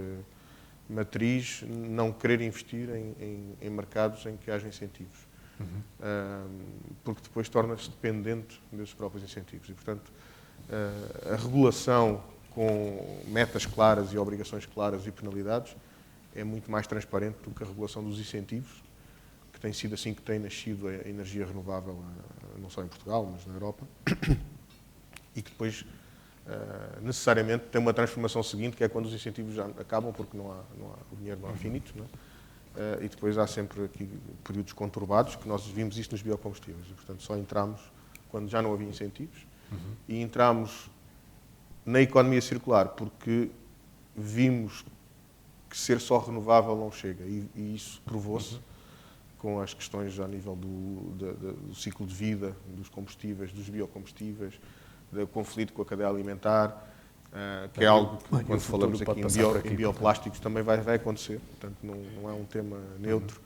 matriz não querer investir em mercados em que haja incentivos. Porque depois torna-se dependente desses próprios incentivos. E, portanto, a regulação com metas claras e obrigações claras e penalidades é muito mais transparente do que a regulação dos incentivos, que tem sido assim que tem nascido a energia renovável, não só em Portugal, mas na Europa, e que depois necessariamente tem uma transformação seguinte, que é quando os incentivos já acabam, porque o dinheiro não é finito, não é? E depois há sempre aqui períodos conturbados, que nós vimos isto nos biocombustíveis, e portanto só entramos quando já não havia incentivos, e entramos na economia circular porque vimos que ser só renovável não chega, e isso provou-se com as questões a nível do ciclo de vida dos combustíveis, dos biocombustíveis, do conflito com a cadeia alimentar, que é algo que, quando falamos aqui em bioplásticos, também vai acontecer. Portanto, não é um tema neutro.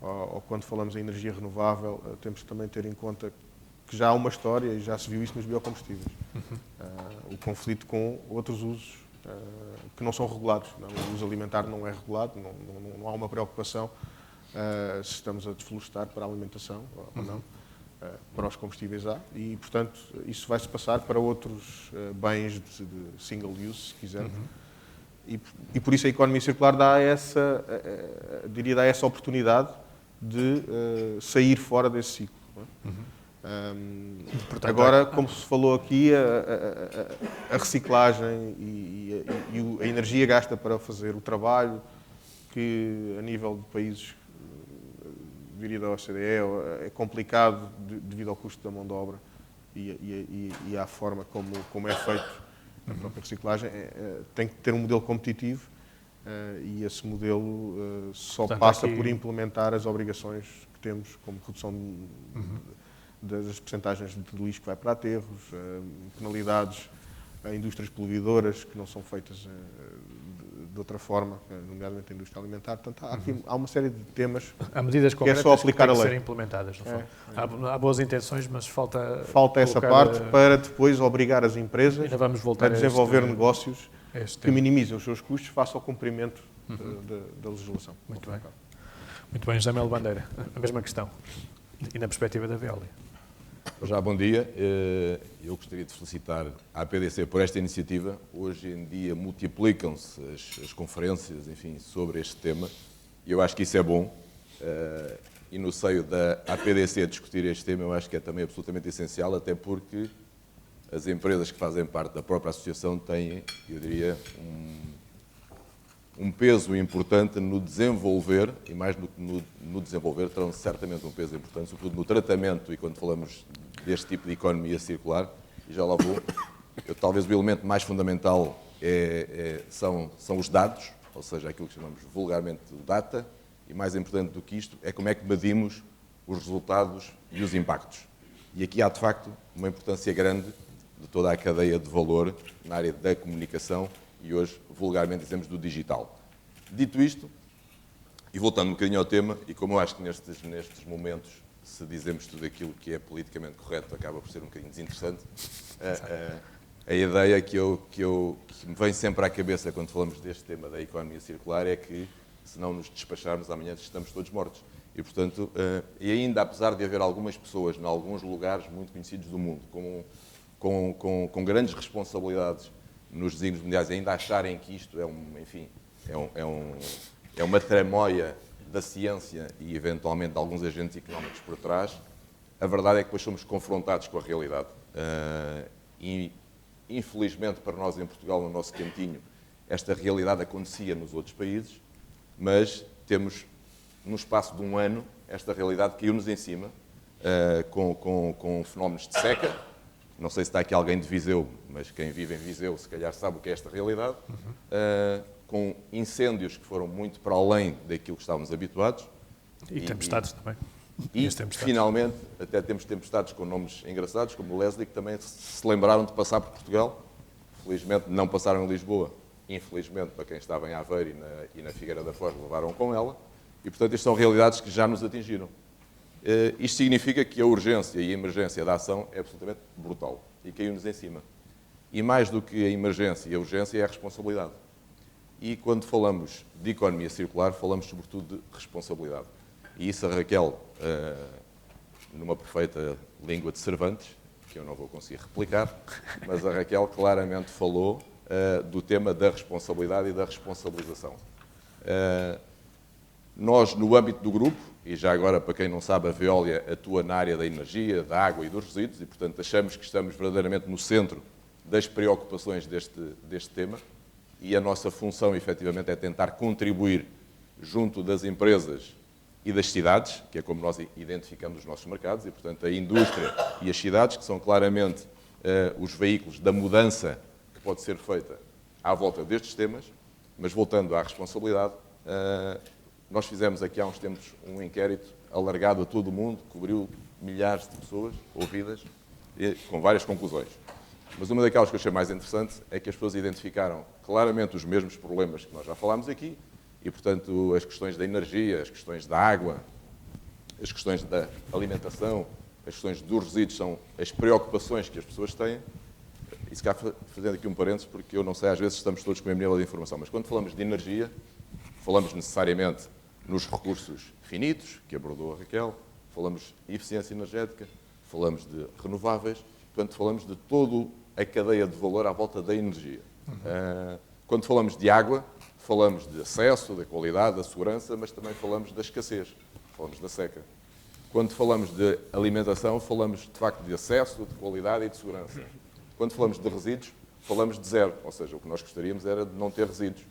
Ou quando falamos em energia renovável, temos que também ter em conta que já há uma história, e já se viu isso nos biocombustíveis. O conflito com outros usos que não são regulados. O uso alimentar não é regulado, não há uma preocupação se estamos a desflorestar para a alimentação ou não. Para os combustíveis há, e, portanto, isso vai-se passar para outros bens de single use, se quisermos. E por isso a economia circular dá essa oportunidade de sair fora desse ciclo. Não é? Portanto, agora, como se falou aqui, a reciclagem e a energia gasta para fazer o trabalho, que a nível de países viria da OCDE, é complicado devido ao custo da mão de obra e à forma como é feito a própria reciclagem. Tem que ter um modelo competitivo e esse modelo só passa por implementar as obrigações que temos, como redução das percentagens de lixo que vai para aterros, penalidades a indústrias poluidoras que não são feitas de outra forma, nomeadamente a indústria alimentar. Portanto, há uma série de temas que é só aplicar a lei. Serem implementadas, no fundo. Há boas intenções, mas falta essa parte para depois obrigar as empresas a desenvolver negócios que minimizem os seus custos face ao cumprimento da legislação. Muito bem. Muito bem, José Melo Bandeira. A mesma questão. E na perspectiva da Veolia. Já, bom dia. Eu gostaria de felicitar a APDC por esta iniciativa. Hoje em dia multiplicam-se as conferências, enfim, sobre este tema. E eu acho que isso é bom. E no seio da APDC discutir este tema, eu acho que é também absolutamente essencial, até porque as empresas que fazem parte da própria associação têm, eu diria, um peso importante no desenvolver, e mais no desenvolver, terão certamente um peso importante, sobretudo no tratamento, e quando falamos deste tipo de economia circular, e já lá vou, talvez o elemento mais fundamental são os dados, ou seja, aquilo que chamamos vulgarmente de data, e mais importante do que isto, é como é que medimos os resultados e os impactos. E aqui há, de facto, uma importância grande de toda a cadeia de valor na área da comunicação, e hoje, vulgarmente, dizemos do digital. Dito isto, e voltando um bocadinho ao tema, e como eu acho que nestes momentos, se dizemos tudo aquilo que é politicamente correto, acaba por ser um bocadinho desinteressante, a ideia que me vem sempre à cabeça quando falamos deste tema da economia circular é que, se não nos despacharmos, amanhã estamos todos mortos. E, portanto, e ainda, apesar de haver algumas pessoas, em alguns lugares muito conhecidos do mundo, com grandes responsabilidades nos desígnios mundiais, ainda acharem que isto é uma tramóia da ciência e, eventualmente, de alguns agentes económicos por trás, a verdade é que depois somos confrontados com a realidade. E, infelizmente, para nós em Portugal, no nosso cantinho, esta realidade acontecia nos outros países, mas temos, no espaço de um ano, esta realidade caiu-nos em cima, com fenómenos de seca. Não sei se está aqui alguém de Viseu, mas quem vive em Viseu se calhar sabe o que é esta realidade. Com incêndios que foram muito para além daquilo que estávamos habituados. E tempestades também. E, finalmente, até temos tempestades com nomes engraçados, como o Leslie, que também se lembraram de passar por Portugal. Felizmente não passaram em Lisboa. Infelizmente, para quem estava em Aveiro e na Figueira da Foz, levaram com ela. E, portanto, estas são realidades que já nos atingiram. Isto significa que a urgência e a emergência da ação é absolutamente brutal. E caiu-nos em cima. E mais do que a emergência e a urgência é a responsabilidade. e quando falamos de economia circular, falamos sobretudo de responsabilidade. E isso a Raquel, numa perfeita língua de Cervantes, que eu não vou conseguir replicar, mas a Raquel claramente falou do tema da responsabilidade e da responsabilização. Nós, no âmbito do grupo, e já agora, para quem não sabe, a Veolia atua na área da energia, da água e dos resíduos, e, portanto, achamos que estamos verdadeiramente no centro das preocupações deste tema, e a nossa função, efetivamente, é tentar contribuir junto das empresas e das cidades, que é como nós identificamos os nossos mercados, e, portanto, a indústria e as cidades, que são claramente os veículos da mudança que pode ser feita à volta destes temas, mas voltando à responsabilidade, nós fizemos aqui há uns tempos um inquérito alargado a todo o mundo, cobriu milhares de pessoas ouvidas, com várias conclusões. Mas uma daquelas que eu achei mais interessante é que as pessoas identificaram claramente os mesmos problemas que nós já falámos aqui, e, portanto, as questões da energia, as questões da água, as questões da alimentação, as questões dos resíduos são as preocupações que as pessoas têm. E se cá fazendo aqui um parênteses, porque eu não sei, às vezes estamos todos com o mesmo nível de informação, mas quando falamos de energia, falamos necessariamente nos recursos finitos, que abordou a Raquel, falamos de eficiência energética, falamos de renováveis, portanto, falamos de toda a cadeia de valor à volta da energia. Quando falamos de água, falamos de acesso, da qualidade, da segurança, mas também falamos da escassez, falamos da seca. Quando falamos de alimentação, falamos, de facto, de acesso, de qualidade e de segurança. Quando falamos de resíduos, falamos de zero, ou seja, o que nós gostaríamos era de não ter resíduos.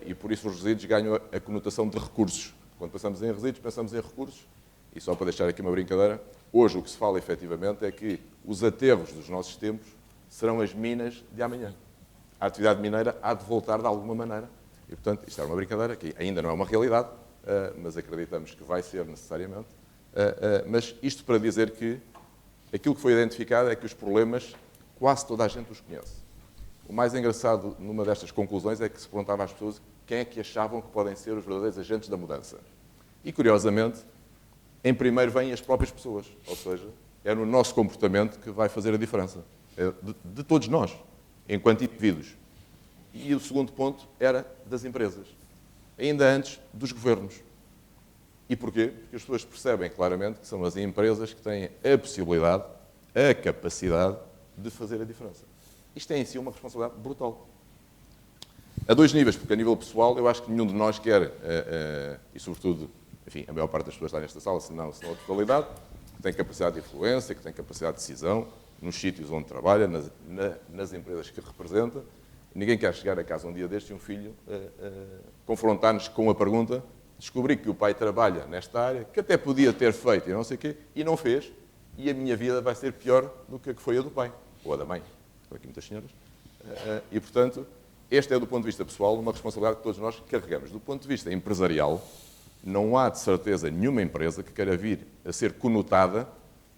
E por isso os resíduos ganham a conotação de recursos. Quando pensamos em resíduos, pensamos em recursos. E só para deixar aqui uma brincadeira, hoje o que se fala efetivamente é que os aterros dos nossos tempos serão as minas de amanhã. A atividade mineira há de voltar de alguma maneira. E, portanto, isto é uma brincadeira, que ainda não é uma realidade, mas acreditamos que vai ser necessariamente. Mas isto para dizer que aquilo que foi identificado é que os problemas, quase toda a gente os conhece. O mais engraçado numa destas conclusões é que se perguntava às pessoas quem é que achavam que podem ser os verdadeiros agentes da mudança. E, curiosamente, em primeiro vêm as próprias pessoas, ou seja, é no nosso comportamento que vai fazer a diferença. É de todos nós, enquanto indivíduos. E o segundo ponto era das empresas, ainda antes dos governos. E porquê? Porque as pessoas percebem claramente que são as empresas que têm a possibilidade, a capacidade de fazer a diferença. Isto é em si uma responsabilidade brutal. A dois níveis, porque a nível pessoal eu acho que nenhum de nós quer, e sobretudo, enfim, a maior parte das pessoas está nesta sala, se não a totalidade, que tem capacidade de influência, que tem capacidade de decisão, nos sítios onde trabalha, nas empresas que representa. Ninguém quer chegar a casa um dia deste e um filho confrontar-nos com a pergunta: descobri que o pai trabalha nesta área, que até podia ter feito e não sei o quê, e não fez, e a minha vida vai ser pior do que a que foi a do pai, ou a da mãe, aqui muitas senhoras. E, portanto, este é, do ponto de vista pessoal, uma responsabilidade que todos nós carregamos. Do ponto de vista empresarial, não há, de certeza, nenhuma empresa que queira vir a ser conotada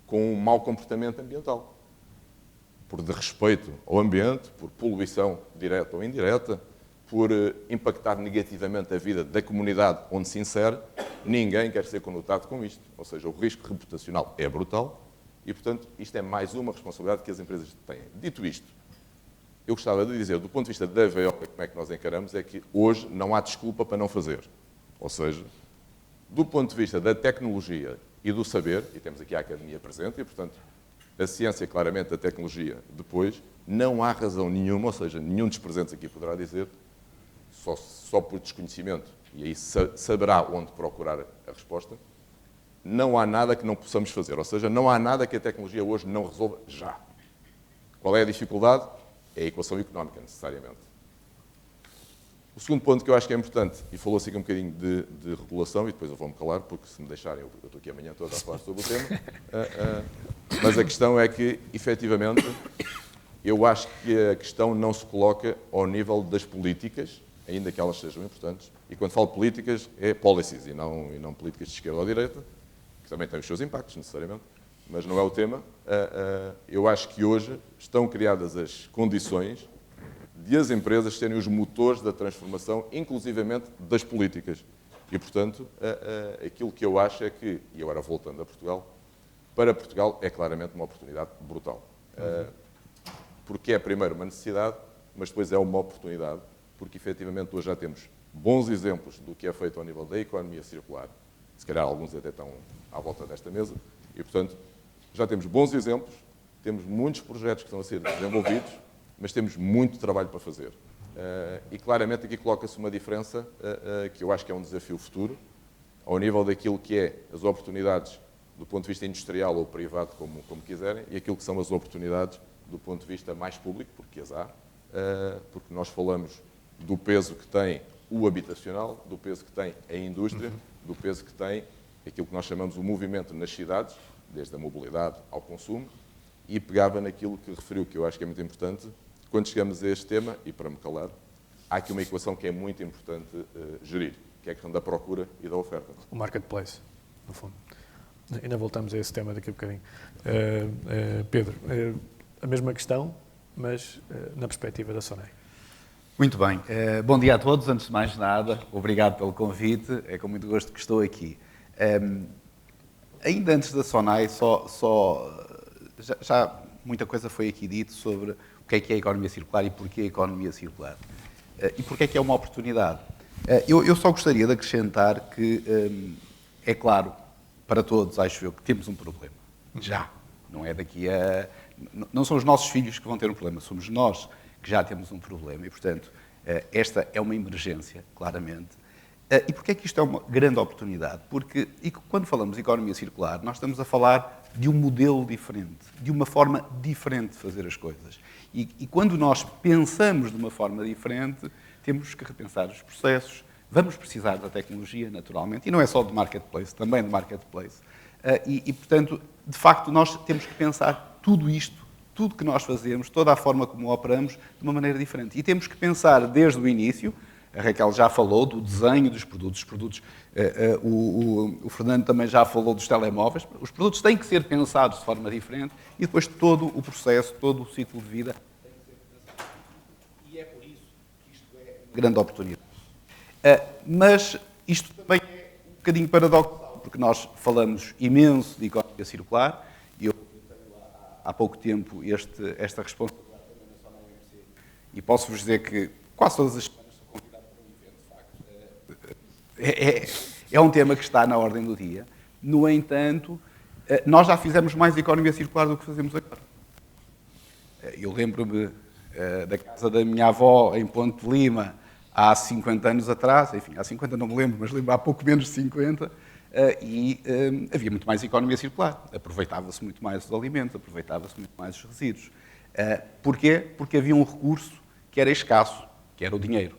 com um mau comportamento ambiental. Por desrespeito ao ambiente, por poluição direta ou indireta, por impactar negativamente a vida da comunidade onde se insere, ninguém quer ser conotado com isto. Ou seja, o risco reputacional é brutal e, portanto, isto é mais uma responsabilidade que as empresas têm. Dito isto, eu gostava de dizer, do ponto de vista da Veolia, como é que nós encaramos, é que hoje não há desculpa para não fazer. Ou seja, do ponto de vista da tecnologia e do saber, e temos aqui a Academia presente, e, portanto, a ciência, claramente, a tecnologia, depois, não há razão nenhuma, ou seja, nenhum dos presentes aqui poderá dizer, só por desconhecimento, e aí saberá onde procurar a resposta, não há nada que não possamos fazer, ou seja, não há nada que a tecnologia hoje não resolva já. Qual é a dificuldade? É a equação económica, necessariamente. O segundo ponto que eu acho que é importante, e falou-se aqui um bocadinho de regulação, e depois eu vou-me calar, porque se me deixarem, eu estou aqui amanhã toda a falar sobre o tema, mas a questão é que, efetivamente, eu acho que a questão não se coloca ao nível das políticas, ainda que elas sejam importantes, e quando falo políticas, é policies, e não políticas de esquerda ou direita, que também têm os seus impactos, necessariamente, mas não é o tema. Eu acho que hoje estão criadas as condições de as empresas serem os motores da transformação, inclusivamente das políticas. E, portanto, aquilo que eu acho é que, e agora voltando a Portugal, para Portugal é claramente uma oportunidade brutal. Porque é, primeiro, uma necessidade, mas depois é uma oportunidade porque efetivamente hoje já temos bons exemplos do que é feito ao nível da economia circular. Se calhar alguns até estão à volta desta mesa. E, portanto, já temos bons exemplos, temos muitos projetos que estão a ser desenvolvidos, mas temos muito trabalho para fazer. E claramente aqui coloca-se uma diferença que eu acho que é um desafio futuro, ao nível daquilo que é as oportunidades do ponto de vista industrial ou privado, como quiserem, e aquilo que são as oportunidades do ponto de vista mais público, porque as há, porque nós falamos do peso que tem o habitacional, do peso que tem a indústria, do peso que tem aquilo que nós chamamos o movimento nas cidades, desde a mobilidade ao consumo, e pegava naquilo que referiu, que eu acho que é muito importante, quando chegamos a este tema, e para me calar, há aqui uma equação que é muito importante gerir, que é a questão da procura e da oferta. O marketplace, no fundo. Ainda voltamos a esse tema daqui a bocadinho. Pedro, a mesma questão, mas na perspectiva da Sonai. Muito bem. Bom dia a todos. Antes de mais nada, obrigado pelo convite. É com muito gosto que estou aqui. Ainda antes da Sonai, já muita coisa foi aqui dito sobre o que é a economia circular e porquê a economia circular. E porquê é que é uma oportunidade. Eu só gostaria de acrescentar que, é claro, para todos, acho eu, que temos um problema. Já. Não é daqui a... Não são os nossos filhos que vão ter um problema, somos nós que já temos um problema. E, portanto, esta é uma emergência, claramente. E porquê é que isto é uma grande oportunidade? Porque, quando falamos de economia circular, nós estamos a falar de um modelo diferente, de uma forma diferente de fazer as coisas. E quando nós pensamos de uma forma diferente, temos que repensar os processos, vamos precisar da tecnologia, naturalmente, e não é só de marketplace, também de marketplace. Portanto, de facto, nós temos que pensar tudo isto, tudo que nós fazemos, toda a forma como operamos, de uma maneira diferente. E temos que pensar desde o início, a Raquel já falou do desenho dos produtos, o Fernando também já falou dos telemóveis, os produtos têm que ser pensados de forma diferente e depois todo o processo, todo o ciclo de vida tem que ser pensado. E é por isso que isto é uma grande oportunidade. Mas isto também é um bocadinho paradoxal, porque nós falamos imenso de economia circular e eu tenho há pouco tempo esta responsabilidade também na Sonai MC e posso-vos dizer que quase todas as semanas sou convidado para um evento, de facto. É um tema que está na ordem do dia. No entanto, nós já fizemos mais economia circular do que fazemos agora. Eu lembro-me da casa da minha avó em Ponte de Lima, há 50 anos atrás, enfim, há 50 não me lembro, mas lembro há pouco menos de 50, havia muito mais economia circular. Aproveitava-se muito mais os alimentos, aproveitava-se muito mais os resíduos. Porquê? Porque havia um recurso que era escasso, que era o dinheiro.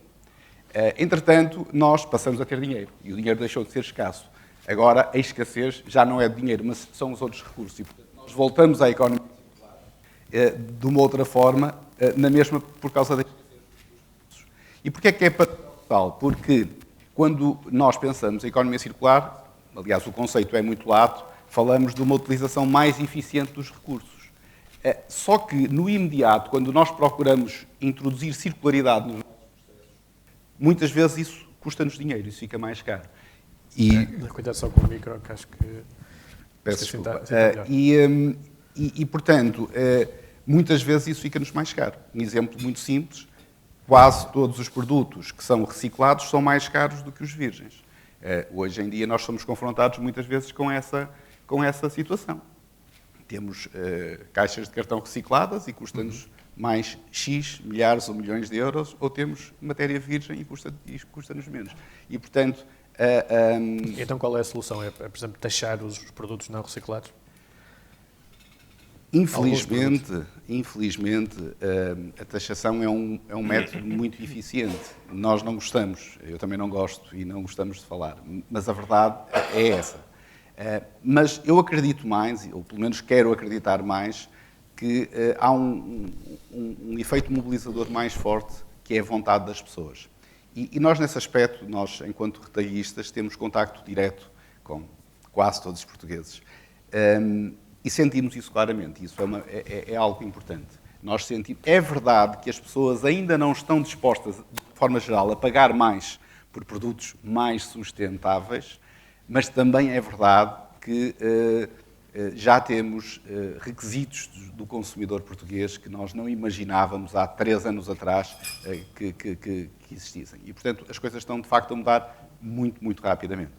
Entretanto, nós passamos a ter dinheiro e o dinheiro deixou de ser escasso. Agora, a escassez já não é de dinheiro, mas são os outros recursos. E, portanto, nós voltamos à economia circular de uma outra forma, na mesma por causa da escassez dos recursos. E porquê é que é paradoxal? Porque quando nós pensamos em economia circular, aliás, o conceito é muito lato, falamos de uma utilização mais eficiente dos recursos. Só que, no imediato, quando nós procuramos introduzir circularidade nos nossos processos, muitas vezes isso custa-nos dinheiro, isso fica mais caro. Cuidado só com o micro, que acho que... Peço desculpa. Portanto, muitas vezes isso fica-nos mais caro. Um exemplo muito simples, quase todos os produtos que são reciclados são mais caros do que os virgens. Hoje em dia nós somos confrontados muitas vezes com essa situação. Temos caixas de cartão recicladas e custa-nos mais X, milhares ou milhões de euros, ou temos matéria virgem e custa-nos menos. E, portanto... Então qual é a solução? É, por exemplo, taxar os produtos não reciclados? Infelizmente, a taxação é um método muito eficiente. Nós não gostamos, eu também não gosto e não gostamos de falar, mas a verdade é essa. Mas eu acredito mais, ou pelo menos quero acreditar mais, que há um efeito mobilizador mais forte, que é a vontade das pessoas. E nós, nesse aspecto, nós, enquanto retalhistas, temos contacto direto com quase todos os portugueses. E sentimos isso claramente, isso é algo importante. Nós sentimos, é verdade que as pessoas ainda não estão dispostas, de forma geral, a pagar mais por produtos mais sustentáveis, mas também é verdade que já temos requisitos do consumidor português que nós não imaginávamos há 3 anos atrás que existissem. E, portanto, as coisas estão, de facto, a mudar muito, muito rapidamente.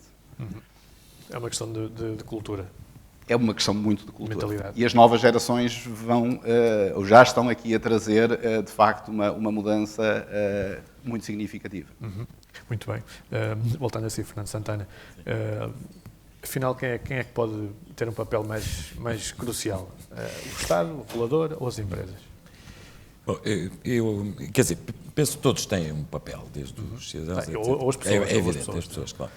É uma questão de cultura. É uma questão muito de cultura. Mentalidade. E as novas gerações vão, ou já estão aqui a trazer, de facto, uma mudança muito significativa. Muito bem. Voltando a si, Fernando Santana, afinal, quem é que pode ter um papel mais crucial? O Estado, o regulador ou as empresas? Bom, quer dizer, penso que todos têm um papel, desde os cidadãos, etc. Ou as pessoas. É evidente, as pessoas, claro.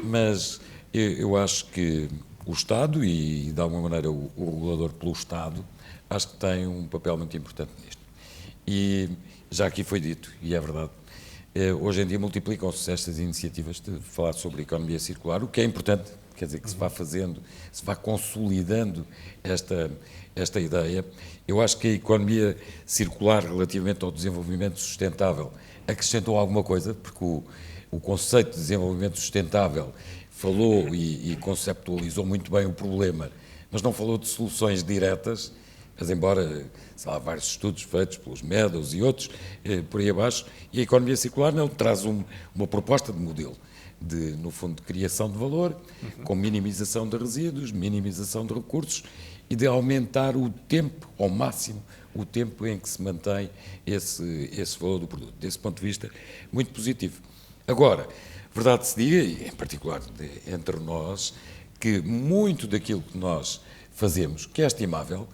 Mas eu acho que o Estado, e de alguma maneira o regulador pelo Estado, acho que tem um papel muito importante nisto. E já aqui foi dito, e é verdade, hoje em dia multiplicam-se estas iniciativas de falar sobre a economia circular, o que é importante, quer dizer, que se vá fazendo, se vá consolidando esta ideia. Eu acho que a economia circular, relativamente ao desenvolvimento sustentável, acrescentou alguma coisa, porque o conceito de desenvolvimento sustentável falou e conceptualizou muito bem o problema, mas não falou de soluções diretas, mas embora, sei lá, vários estudos feitos pelos Meadows e outros, por aí abaixo, e a economia circular não traz uma proposta de modelo, no fundo, de criação de valor, com minimização de resíduos, minimização de recursos e de aumentar o tempo, ao máximo, o tempo em que se mantém esse valor do produto. Desse ponto de vista, muito positivo. Agora, verdade se diga, e em particular entre nós, que muito daquilo que nós fazemos, que é estimável,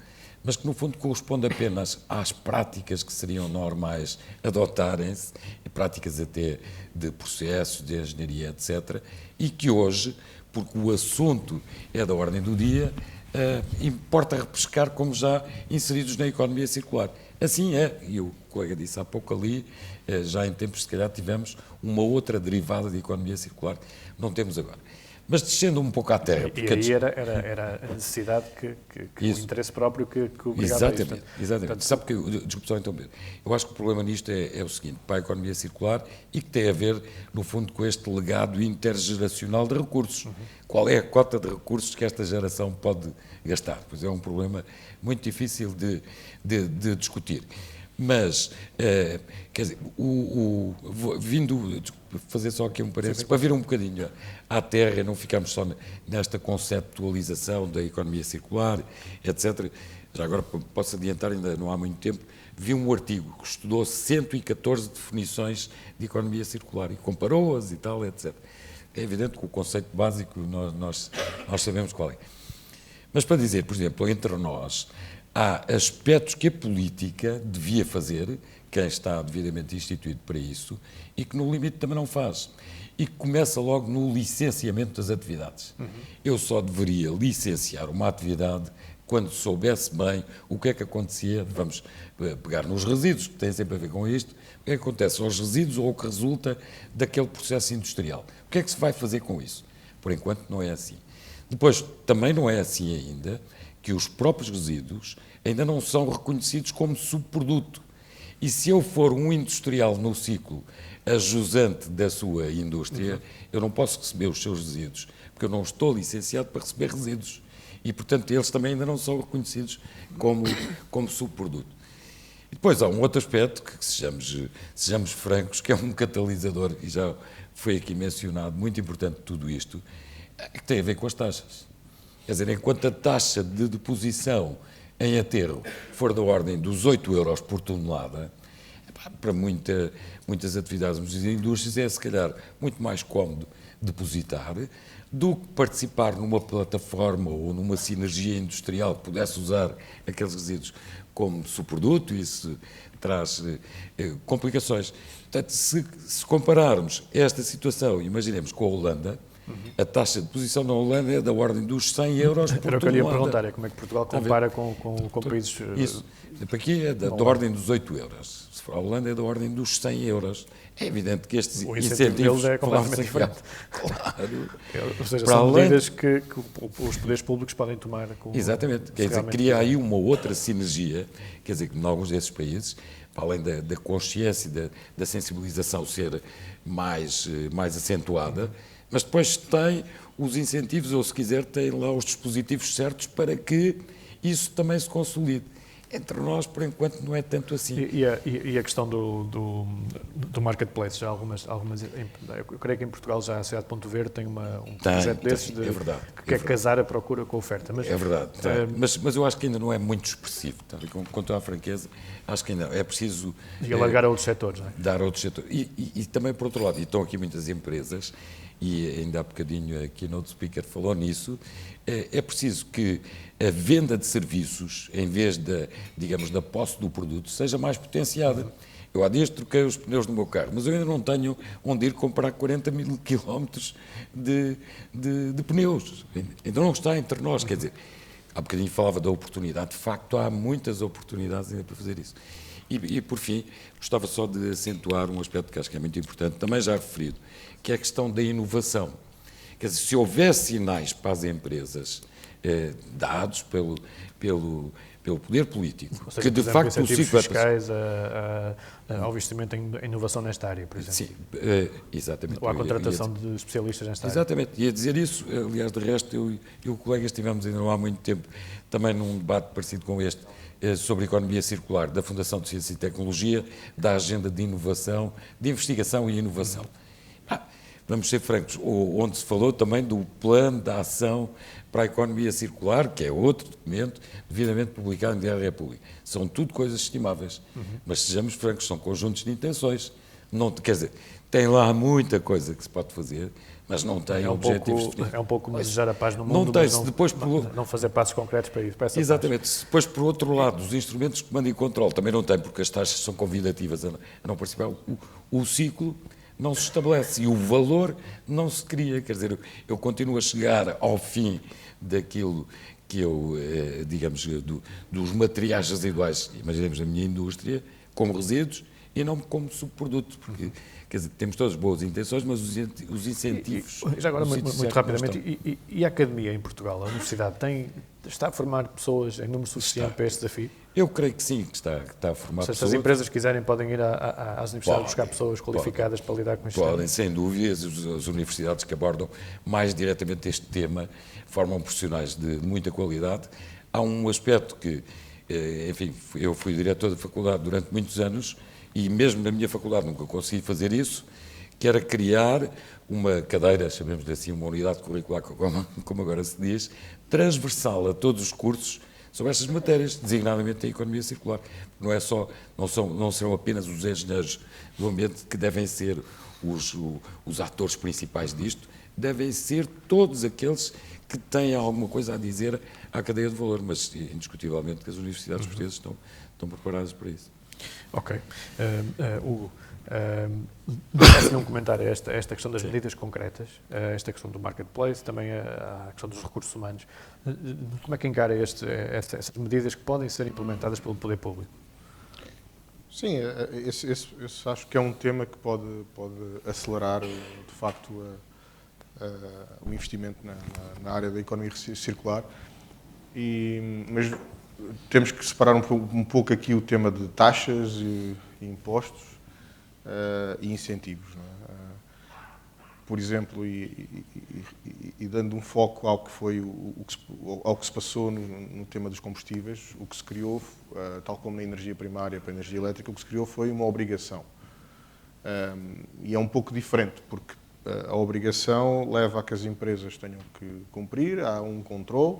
mas que no fundo corresponde apenas às práticas que seriam normais adotarem-se, práticas até de processos, de engenharia, etc., e que hoje, porque o assunto é da ordem do dia, importa repescar como já inseridos na economia circular. Assim é, e o colega disse há pouco ali, já em tempos se calhar tivemos uma outra derivada de economia circular, não temos agora. Mas descendo um pouco à terra... E aí era a necessidade o interesse próprio que obrigava a isso. Exatamente. Portanto, sabe que, desculpe só então, Pedro, eu acho que o problema nisto é o seguinte, para a economia circular, e que tem a ver, no fundo, com este legado intergeracional de recursos. Qual é a cota de recursos que esta geração pode gastar? Pois é um problema muito difícil de discutir. Mas, quer dizer, fazer só aqui um parênteses, para vir um bocadinho à terra, não ficarmos só nesta conceptualização da economia circular, etc. Já agora posso adiantar, ainda não há muito tempo, vi um artigo que estudou 114 definições de economia circular e comparou-as e tal, etc. É evidente que o conceito básico nós sabemos qual é. Mas para dizer, por exemplo, entre nós, há aspectos que a política devia fazer, quem está devidamente instituído para isso, e que no limite também não faz. E que começa logo no licenciamento das atividades. Eu só deveria licenciar uma atividade quando soubesse bem o que é que acontecia, vamos pegar nos resíduos, que têm sempre a ver com isto, o que é que acontece aos resíduos ou o que resulta daquele processo industrial. O que é que se vai fazer com isso? Por enquanto não é assim. Depois, também não é assim ainda, que os próprios resíduos ainda não são reconhecidos como subproduto. E se eu for um industrial no ciclo ajusante da sua indústria, eu não posso receber os seus resíduos, porque eu não estou licenciado para receber resíduos. E, portanto, eles também ainda não são reconhecidos como subproduto. E depois há um outro aspecto, que sejamos francos, que é um catalisador, e já foi aqui mencionado, muito importante de tudo isto, que tem a ver com as taxas. Quer dizer, enquanto a taxa de deposição em aterro for da ordem dos 8 euros por tonelada, para muitas atividades, muitas indústrias, é se calhar muito mais cómodo depositar do que participar numa plataforma ou numa sinergia industrial que pudesse usar aqueles resíduos como subproduto, e isso traz complicações. Portanto, se compararmos esta situação, imaginemos com a Holanda, a taxa de deposição na Holanda é da ordem dos 100 euros por tonelada. Era o que eu ia perguntar, é como é que Portugal compara com países... Isso, aqui é da ordem dos 8 euros. Se for a Holanda é da ordem dos 100 euros. É evidente que estes incentivos... é completamente diferente. Claro. Ou seja, são medidas que os poderes públicos podem tomar. Exatamente. Quer dizer, cria aí uma outra sinergia, quer dizer, que em alguns desses países, para além da consciência e da sensibilização ser mais acentuada, Mas depois tem os incentivos, ou se quiser, tem lá os dispositivos certos para que isso também se consolide. Entre nós, por enquanto, não é tanto assim. E a questão do marketplace, já algumas, eu creio que em Portugal já a Cidade de Ponto Verde tem um projeto desses é verdade, que quer casar a procura com a oferta. Mas, é verdade, mas eu acho que ainda não é muito expressivo, tá? Quanto à franqueza, acho que ainda é preciso... E alargar a outros setores, não é? Dar a outros setores. E também, por outro lado, e estão aqui muitas empresas, e ainda há bocadinho a keynote speaker falou nisso, é preciso que a venda de serviços, em vez da, digamos, da posse do produto, seja mais potenciada. Eu há dias troquei os pneus do meu carro, mas eu ainda não tenho onde ir comprar 40 mil quilómetros de pneus. Então não está entre nós, quer dizer, há bocadinho falava da oportunidade, de facto há muitas oportunidades ainda para fazer isso. E por fim, gostava só de acentuar um aspecto que acho que é muito importante, também já referido, que é a questão da inovação. Quer dizer, se houver sinais para as empresas dados pelo poder político, Ou seja, que de por exemplo, facto o incentivos ciclo fiscais ao investimento em inovação nesta área, por exemplo. Sim, exatamente. Ou à contratação de especialistas nesta área. Exatamente, ia dizer isso, aliás, de resto, eu e o colega estivemos ainda não há muito tempo também num debate parecido com este, sobre a economia circular, da Fundação de Ciência e Tecnologia, da agenda de inovação, de investigação e inovação. Vamos ser francos, onde se falou também do plano de ação para a economia circular, que é outro documento devidamente publicado no Diário da República. São tudo coisas estimáveis, mas sejamos francos, são conjuntos de intenções. Não, quer dizer, tem lá muita coisa que se pode fazer, mas não tem objetivos definidos. É um pouco desejar a paz no mundo, não tem, mas se depois não fazer passos concretos para isso. Para essa exatamente. paz. Se depois, por outro lado, os instrumentos de comando e controle também não têm, porque as taxas são convidativas a não participar, o ciclo não se estabelece e o valor não se cria. Quer dizer, eu continuo a chegar ao fim daquilo que eu, digamos, dos materiais residuais, imaginemos a minha indústria, como resíduos e não como subproduto, porque, quer dizer, temos todas boas intenções, mas os incentivos... Já agora, muito rapidamente, e a academia em Portugal, a universidade, está a formar pessoas em número suficiente para este desafio? Eu creio que sim, que está a formar pessoas. Se as empresas quiserem, podem ir às universidades buscar pessoas qualificadas para lidar com isto. Podem, sem dúvida. As universidades que abordam mais diretamente este tema formam profissionais de muita qualidade. Há um aspecto que, enfim, eu fui diretor da faculdade durante muitos anos e mesmo na minha faculdade nunca consegui fazer isso, que era criar uma cadeira, chamemos-lhe assim, uma unidade curricular, como agora se diz, transversal a todos os cursos sobre estas matérias, designadamente a economia circular. Não serão apenas os engenheiros do ambiente que devem ser os atores principais disto, devem ser todos aqueles que têm alguma coisa a dizer à cadeia de valor, mas indiscutivelmente que as universidades portuguesas estão preparadas para isso. Ok. Hugo, deixasse num comentário esta questão das medidas concretas, esta questão do marketplace, também a questão dos recursos humanos. Como é que encara essas medidas que podem ser implementadas pelo poder público? Sim, esse acho que é um tema que pode acelerar, de facto, o investimento na área da economia circular. Mas temos que separar um pouco aqui o tema de taxas e impostos e incentivos. Não é? Por exemplo, e dando um foco ao que foi ao que se passou no tema dos combustíveis, o que se criou, tal como na energia primária para a energia elétrica, o que se criou foi uma obrigação. E é um pouco diferente, porque a obrigação leva a que as empresas tenham que cumprir, há um controle,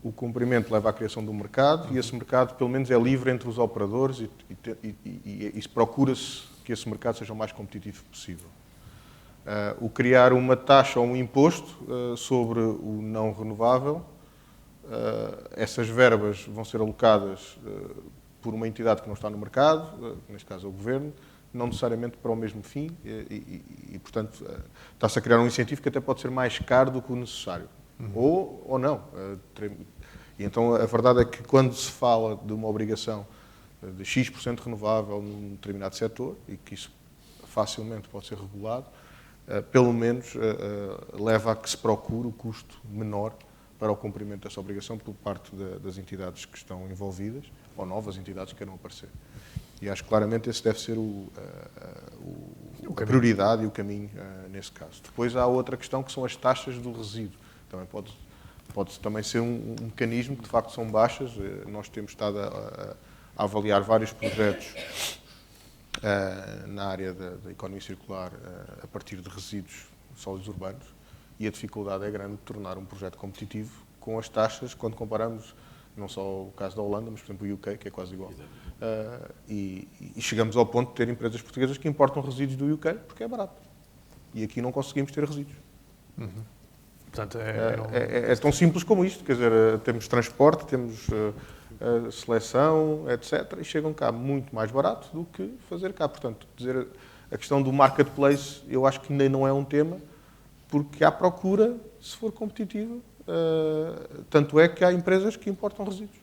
o cumprimento leva à criação de um mercado e esse mercado, pelo menos, é livre entre os operadores e procura-se que esse mercado seja o mais competitivo possível. O criar uma taxa ou um imposto sobre o não renovável, essas verbas vão ser alocadas por uma entidade que não está no mercado, neste caso é o Governo, não necessariamente para o mesmo fim e portanto, está-se a criar um incentivo que até pode ser mais caro do que o necessário. Ou não. E então a verdade é que quando se fala de uma obrigação de X% renovável num determinado setor, e que isso facilmente pode ser regulado, pelo menos leva a que se procure o custo menor para o cumprimento dessa obrigação por parte das entidades que estão envolvidas, ou novas entidades que queiram aparecer. E acho que claramente esse deve ser o a prioridade e o caminho nesse caso. Depois há outra questão que são as taxas do resíduo. Também pode também ser um mecanismo que de facto são baixas. Nós temos estado a avaliar vários projetos na área da economia circular a partir de resíduos sólidos urbanos e a dificuldade é grande de tornar um projeto competitivo com as taxas quando comparamos não só o caso da Holanda, mas por exemplo o UK, que é quase igual. E chegamos ao ponto de ter empresas portuguesas que importam resíduos do UK porque é barato. E aqui não conseguimos ter resíduos. Portanto, é tão simples como isto, quer dizer, temos transporte, temos seleção, etc. E chegam cá muito mais barato do que fazer cá. Portanto, dizer, a questão do marketplace eu acho que ainda não é um tema, porque há procura, se for competitivo, tanto é que há empresas que importam resíduos.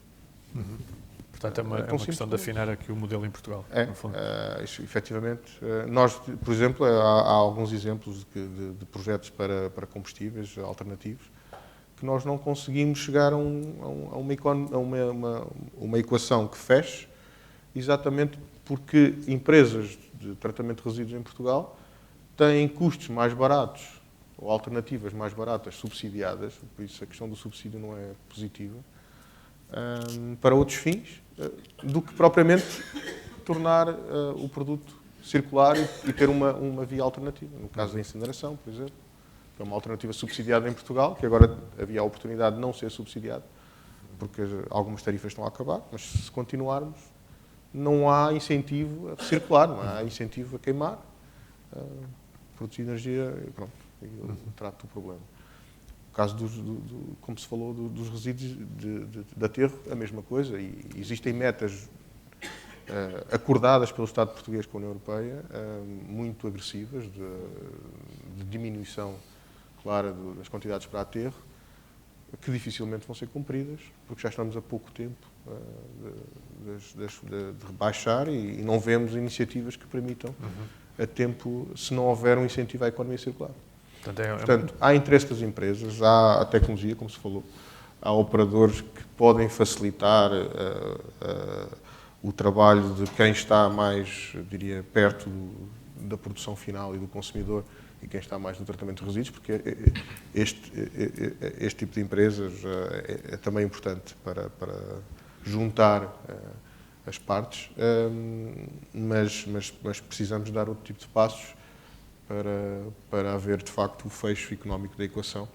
Portanto, é uma questão de afinar aqui o modelo em Portugal. No fundo. Efetivamente. Nós, por exemplo, há alguns exemplos de projetos para combustíveis alternativos que nós não conseguimos chegar a uma equação que feche, exatamente porque empresas de tratamento de resíduos em Portugal têm custos mais baratos ou alternativas mais baratas subsidiadas, por isso a questão do subsídio não é positiva, para outros fins, do que propriamente tornar o produto circular e ter uma via alternativa. No caso da incineração, por exemplo, que é uma alternativa subsidiada em Portugal, que agora havia a oportunidade de não ser subsidiada, porque algumas tarifas estão a acabar, mas se continuarmos, não há incentivo a circular, não há incentivo a queimar, produzir energia, e pronto, eu trato do problema. No caso, como se falou, dos resíduos de aterro, a mesma coisa, e existem metas acordadas pelo Estado português com a União Europeia, muito agressivas, de diminuição clara das quantidades para aterro, que dificilmente vão ser cumpridas, porque já estamos a pouco tempo de rebaixar e não vemos iniciativas que permitam a tempo, se não houver um incentivo à economia circular. Portanto, há interesse das empresas, há a tecnologia, como se falou, há operadores que podem facilitar o trabalho de quem está mais, eu diria, perto da produção final e do consumidor e quem está mais no tratamento de resíduos, porque este tipo de empresas é também importante para juntar as partes, mas precisamos dar outro tipo de passos para haver, de facto, o fecho económico da equação.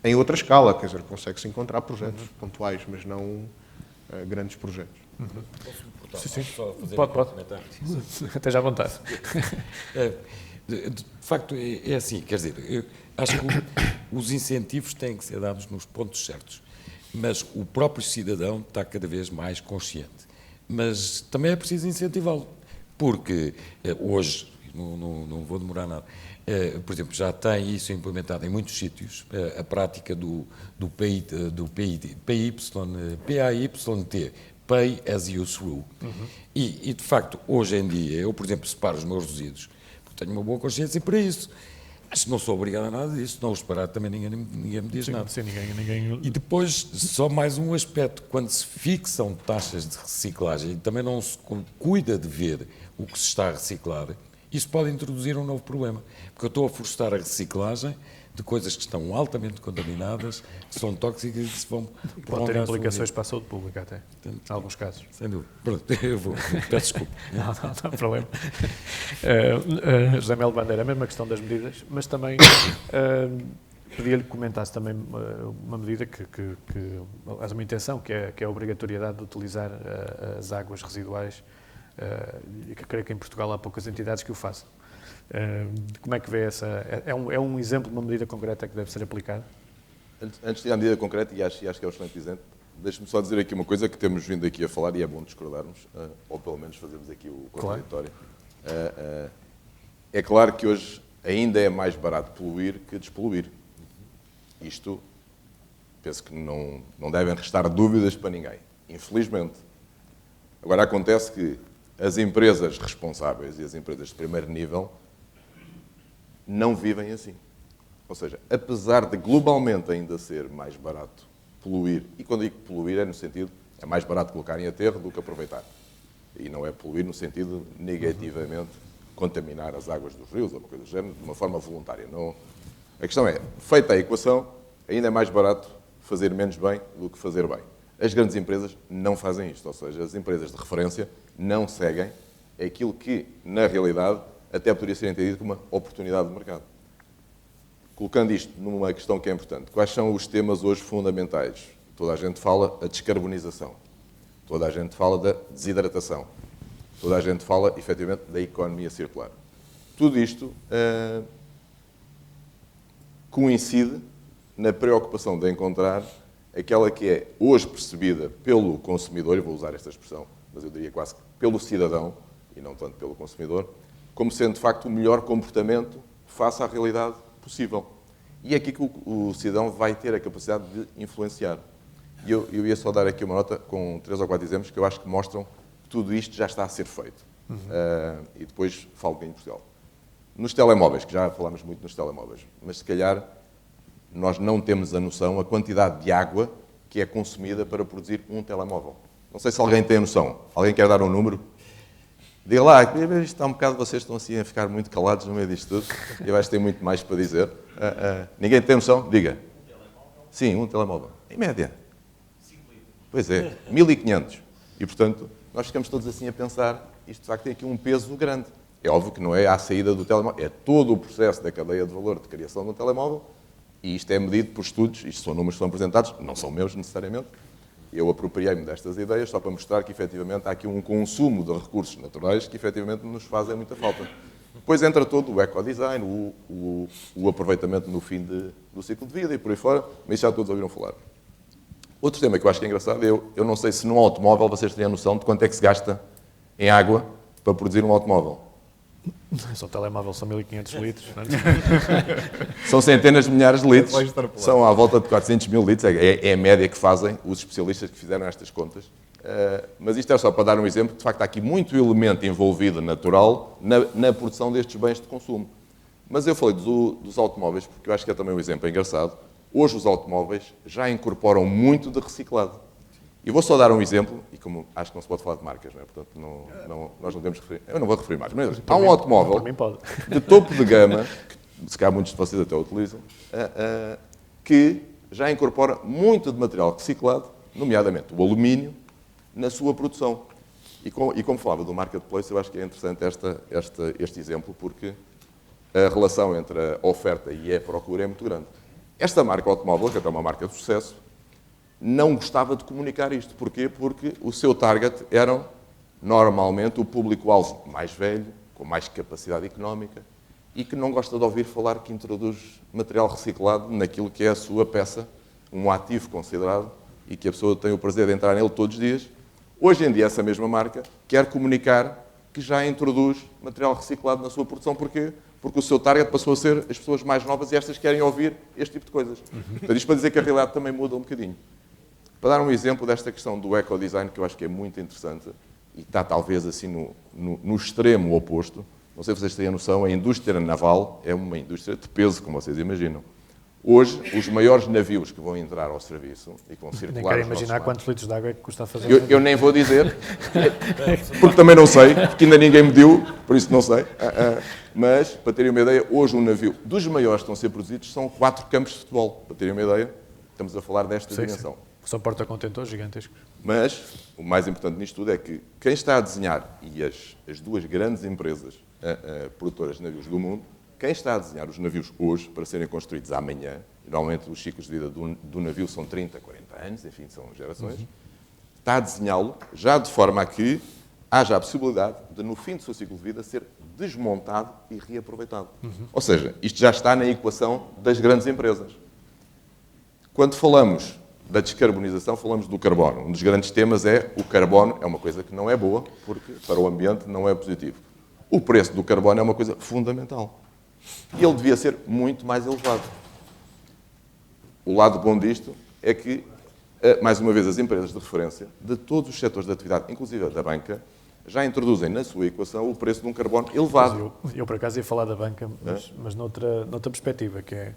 Em outra escala, quer dizer, consegue-se encontrar projetos pontuais, mas não grandes projetos. Sim. Pode. Até já à vontade. De facto, é assim, quer dizer, eu acho que os incentivos têm que ser dados nos pontos certos, mas o próprio cidadão está cada vez mais consciente. Mas também é preciso incentivá-lo, porque hoje, não vou demorar nada, por exemplo, já tem isso implementado em muitos sítios, a prática do PAYT, Pay as You Through. E, de facto, hoje em dia, eu, por exemplo, separo os meus resíduos, porque tenho uma boa consciência para isso. Mas não sou obrigado a nada disso, não os separar também ninguém me diz nada. Sim, ninguém... E depois, só mais um aspecto, quando se fixam taxas de reciclagem e também não se cuida de ver o que se está a reciclar, isso pode introduzir um novo problema, porque eu estou a forçar a reciclagem de coisas que estão altamente contaminadas, que são tóxicas e que se vão Pode prolongar. ter implicações para a saúde pública até, em alguns casos. Sem dúvida. Pronto, eu vou. Peço desculpa. Não há problema. José Melo Bandeira, a mesma questão das medidas, mas também pedia-lhe que comentasse também uma medida que aliás, uma intenção, que é a obrigatoriedade de utilizar as águas residuais, e que creio que em Portugal há poucas entidades que o façam. Como é que vê essa... É um exemplo de uma medida concreta que deve ser aplicada? Antes de ir à medida concreta, e acho que é um excelente exemplo, deixe-me só dizer aqui uma coisa que temos vindo aqui a falar, e é bom discordarmos, ou pelo menos fazermos aqui o contraditório. Claro. É claro que hoje ainda é mais barato poluir que despoluir. Isto, penso que não devem restar dúvidas para ninguém, infelizmente. Agora, acontece que as empresas responsáveis e as empresas de primeiro nível não vivem assim. Ou seja, apesar de globalmente ainda ser mais barato poluir, e quando digo poluir é no sentido, é mais barato colocar em aterro do que aproveitar. E não é poluir no sentido negativamente contaminar as águas dos rios ou uma coisa do género, de uma forma voluntária. Não... A questão é, feita a equação, ainda é mais barato fazer menos bem do que fazer bem. As grandes empresas não fazem isto, ou seja, as empresas de referência não seguem aquilo que, na realidade, até poderia ser entendido como uma oportunidade de mercado. Colocando isto numa questão que é importante, quais são os temas hoje fundamentais? Toda a gente fala da descarbonização, toda a gente fala da desidratação, toda a gente fala, efetivamente, da economia circular. Tudo isto coincide na preocupação de encontrar aquela que é hoje percebida pelo consumidor, e vou usar esta expressão, mas eu diria quase que pelo cidadão, e não tanto pelo consumidor, como sendo, de facto, o melhor comportamento face à realidade possível. E é aqui que o cidadão vai ter a capacidade de influenciar. E eu ia só dar aqui uma nota com 3 ou 4 exemplos que eu acho que mostram que tudo isto já está a ser feito. E depois falo bem em Portugal. Nos telemóveis, que já falámos muito nos telemóveis, mas se calhar nós não temos a noção a quantidade de água que é consumida para produzir um telemóvel. Não sei se alguém tem a noção. Alguém quer dar um número? Diga lá, isto está um bocado, vocês estão assim a ficar muito calados no meio disto tudo. Eu acho que tem muito mais para dizer. Ninguém tem noção? Diga. Sim, um telemóvel. Em média. 5 litros. Pois é, 1.500. E, portanto, nós ficamos todos assim a pensar, isto de facto tem aqui um peso grande. É óbvio que não é à saída do telemóvel, é todo o processo da cadeia de valor de criação de um telemóvel, e isto é medido por estudos, isto são números que são apresentados, não são meus necessariamente. Eu apropriei-me destas ideias só para mostrar que, efetivamente, há aqui um consumo de recursos naturais que, efetivamente, nos fazem muita falta. Depois entra todo o ecodesign, o aproveitamento no fim do ciclo de vida e por aí fora, mas já todos ouviram falar. Outro tema que eu acho que é engraçado, eu não sei se num automóvel vocês têm a noção de quanto é que se gasta em água para produzir um automóvel. Só o telemóvel são 1.500 litros. Não é? São centenas de milhares de litros, são à volta de 400 mil litros, é a média que fazem os especialistas que fizeram estas contas. Mas isto é só para dar um exemplo, de facto há aqui muito elemento envolvido natural na produção destes bens de consumo. Mas eu falei dos automóveis, porque eu acho que é também um exemplo engraçado. Hoje os automóveis já incorporam muito de reciclado. E vou só dar um exemplo, e como acho que não se pode falar de marcas, não é? Portanto, nós não devemos referir. Eu não vou referir marcas, mas há um automóvel de topo de gama, que se calhar muitos de vocês até utilizam, que já incorpora muito de material reciclado, nomeadamente o alumínio, na sua produção. E como falava do marketplace, eu acho que é interessante este exemplo, porque a relação entre a oferta e a procura é muito grande. Esta marca automóvel, que é uma marca de sucesso, não gostava de comunicar isto. Porquê? Porque o seu target eram, normalmente, o público-alvo mais velho, com mais capacidade económica, e que não gosta de ouvir falar que introduz material reciclado naquilo que é a sua peça, um ativo considerado, e que a pessoa tem o prazer de entrar nele todos os dias. Hoje em dia, essa mesma marca quer comunicar que já introduz material reciclado na sua produção. Porquê? Porque o seu target passou a ser as pessoas mais novas e estas querem ouvir este tipo de coisas. Portanto, isto para dizer que a realidade também muda um bocadinho. Para dar um exemplo desta questão do ecodesign, que eu acho que é muito interessante, e está talvez assim no extremo oposto, não sei se vocês têm a noção, a indústria naval é uma indústria de peso, como vocês imaginam. Hoje, os maiores navios que vão entrar ao serviço e que vão circular... Nem quero imaginar quantos litros de água é que custa a fazer. Eu nem vou dizer, porque também não sei, porque ainda ninguém mediu, por isso não sei. Mas, para terem uma ideia, hoje um navio dos maiores que estão a ser produzidos são 4 campos de futebol. Para terem uma ideia, estamos a falar desta dimensão. São porta-contentores gigantescos. Mas, o mais importante nisto tudo é que quem está a desenhar, e as duas grandes empresas produtoras de navios do mundo, quem está a desenhar os navios hoje para serem construídos amanhã, normalmente os ciclos de vida do navio são 30, 40 anos, enfim, são gerações, está a desenhá-lo já de forma a que haja a possibilidade de, no fim do seu ciclo de vida, ser desmontado e reaproveitado. Ou seja, isto já está na equação das grandes empresas. Quando falamos da descarbonização, falamos do carbono. Um dos grandes temas é o carbono é uma coisa que não é boa, porque para o ambiente não é positivo. O preço do carbono é uma coisa fundamental. E ele devia ser muito mais elevado. O lado bom disto é que, mais uma vez, as empresas de referência de todos os setores de atividade, inclusive da banca, já introduzem na sua equação o preço de um carbono elevado. Eu por acaso, ia falar da banca, mas noutra perspectiva, que é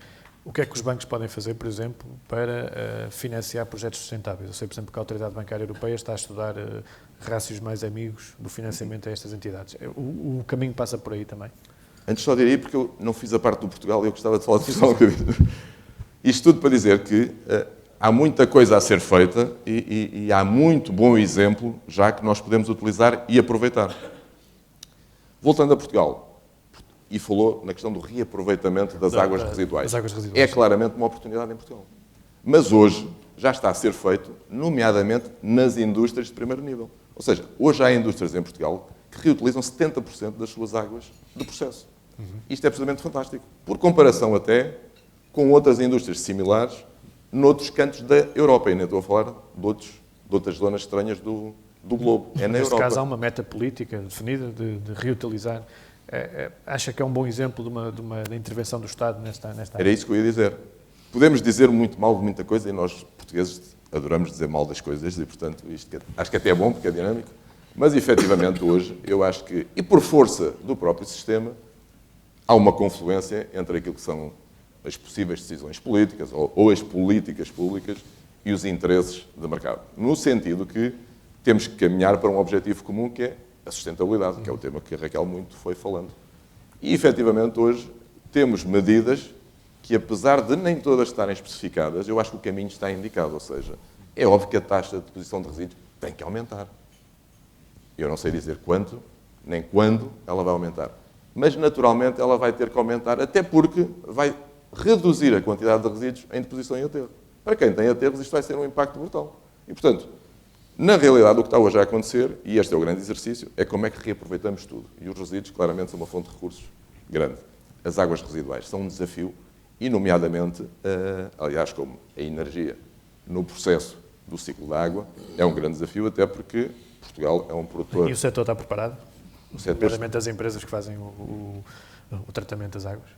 O que é que os bancos podem fazer, por exemplo, para financiar projetos sustentáveis? Eu sei, por exemplo, que a Autoridade Bancária Europeia está a estudar rácios mais amigos do financiamento a estas entidades. O caminho passa por aí também? Antes só diria, porque eu não fiz a parte do Portugal e eu gostava de falar de Portugal um bocadinho. Isto tudo para dizer que há muita coisa a ser feita e há muito bom exemplo já que nós podemos utilizar e aproveitar. Voltando a Portugal, e falou na questão do reaproveitamento das águas residuais. É claramente uma oportunidade em Portugal. Mas hoje já está a ser feito, nomeadamente nas indústrias de primeiro nível. Ou seja, hoje há indústrias em Portugal que reutilizam 70% das suas águas de processo. Isto é absolutamente fantástico. Por comparação até com outras indústrias similares noutros cantos da Europa. E nem estou a falar de outras zonas estranhas do globo. É na Neste Europa. caso há uma meta política definida de reutilizar. Acha que é um bom exemplo de uma intervenção do Estado nesta área? Era isso que eu ia dizer. Podemos dizer muito mal de muita coisa e nós, portugueses, adoramos dizer mal das coisas e, portanto, isto acho que até é bom porque é dinâmico. Mas, efetivamente, hoje, eu acho que, e por força do próprio sistema, há uma confluência entre aquilo que são as possíveis decisões políticas ou as políticas públicas e os interesses de mercado. No sentido que temos que caminhar para um objetivo comum que é a sustentabilidade, que é o tema que a Raquel muito foi falando. E, efetivamente, hoje temos medidas que, apesar de nem todas estarem especificadas, eu acho que o caminho está indicado. Ou seja, é óbvio que a taxa de deposição de resíduos tem que aumentar. Eu não sei dizer quanto, nem quando ela vai aumentar. Mas, naturalmente, ela vai ter que aumentar, até porque vai reduzir a quantidade de resíduos em deposição em aterro. Para quem tem aterros, isto vai ser um impacto brutal. E, portanto, na realidade, o que está hoje a acontecer, e este é o grande exercício, é como é que reaproveitamos tudo. E os resíduos, claramente, são uma fonte de recursos grande. As águas residuais são um desafio, e, nomeadamente, aliás, como a energia no processo do ciclo da água, é um grande desafio, até porque Portugal é um produtor... E o setor está preparado? O setor... Nomeadamente as empresas que fazem o tratamento das águas?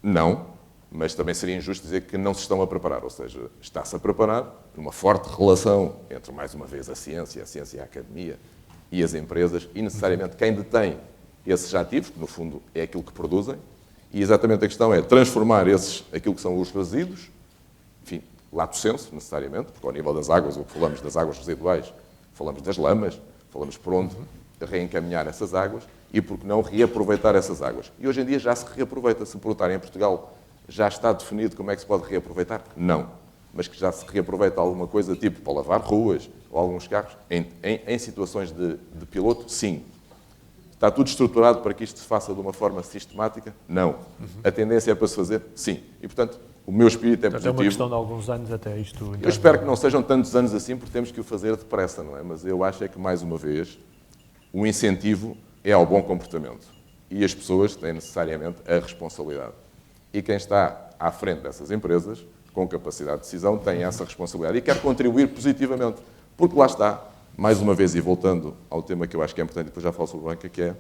Não, mas também seria injusto dizer que não se estão a preparar, ou seja, está-se a preparar numa forte relação entre, mais uma vez, a ciência e a academia e as empresas, e necessariamente quem detém esses ativos, que no fundo é aquilo que produzem, e exatamente a questão é transformar aquilo que são os resíduos, enfim, lato sensu, necessariamente, porque ao nível das águas, o que falamos das águas residuais, falamos das lamas, falamos por onde reencaminhar essas águas, e por que não reaproveitar essas águas. E hoje em dia já se reaproveita. Se perguntarem em Portugal, já está definido como é que se pode reaproveitar? Não. Mas que já se reaproveita alguma coisa, tipo para lavar ruas ou alguns carros, em situações de piloto? Sim. Está tudo estruturado para que isto se faça de uma forma sistemática? Não. A tendência é para se fazer? Sim. E, portanto, o meu espírito é positivo. É uma questão de alguns anos até isto... Eu espero que não sejam tantos anos assim, porque temos que o fazer depressa, não é? Mas eu acho é que, mais uma vez, o incentivo é ao bom comportamento. E as pessoas têm necessariamente a responsabilidade. E quem está à frente dessas empresas, com capacidade de decisão, tem essa responsabilidade e quer contribuir positivamente. Porque lá está, mais uma vez, e voltando ao tema que eu acho que é importante, e depois já falo sobre a banca, que é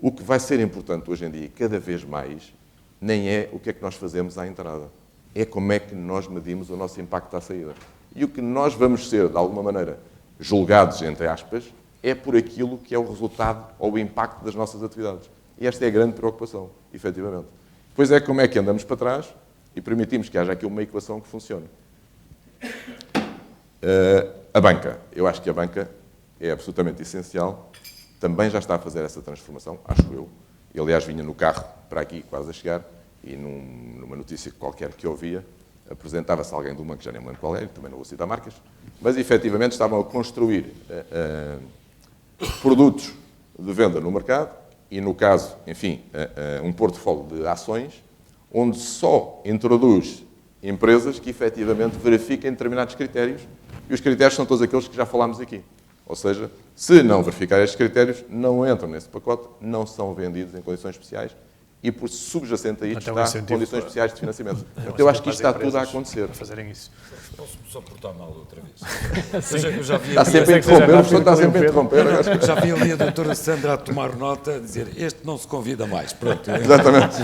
o que vai ser importante hoje em dia, e cada vez mais, nem é o que é que nós fazemos à entrada. É como é que nós medimos o nosso impacto à saída. E o que nós vamos ser, de alguma maneira, julgados, entre aspas, é por aquilo que é o resultado ou o impacto das nossas atividades. E esta é a grande preocupação, efetivamente. Depois é como é que andamos para trás e permitimos que haja aqui uma equação que funcione. A banca. Eu acho que a banca é absolutamente essencial. Também já está a fazer essa transformação, acho eu. Eu, aliás, vinha no carro para aqui, quase a chegar, e numa notícia qualquer que eu ouvia, apresentava-se alguém de uma que já nem me lembro qual é, também não vou citar marcas, mas efetivamente estavam a construir produtos de venda no mercado e, no caso, enfim, um portfólio de ações onde só introduz empresas que efetivamente verifiquem determinados critérios e os critérios são todos aqueles que já falámos aqui. Ou seja, se não verificar estes critérios, não entram nesse pacote, não são vendidos em condições especiais e, por subjacente a isto, está condições especiais de financiamento. Então, eu acho que isto está tudo a acontecer. Fazerem isso. Posso só portar mal outra vez? Eu já vi Está sempre a interromper, a pessoa está sempre a interromper. Já vi ali a doutora Sandra a tomar nota, a dizer, este não se convida mais. Pronto. Exatamente.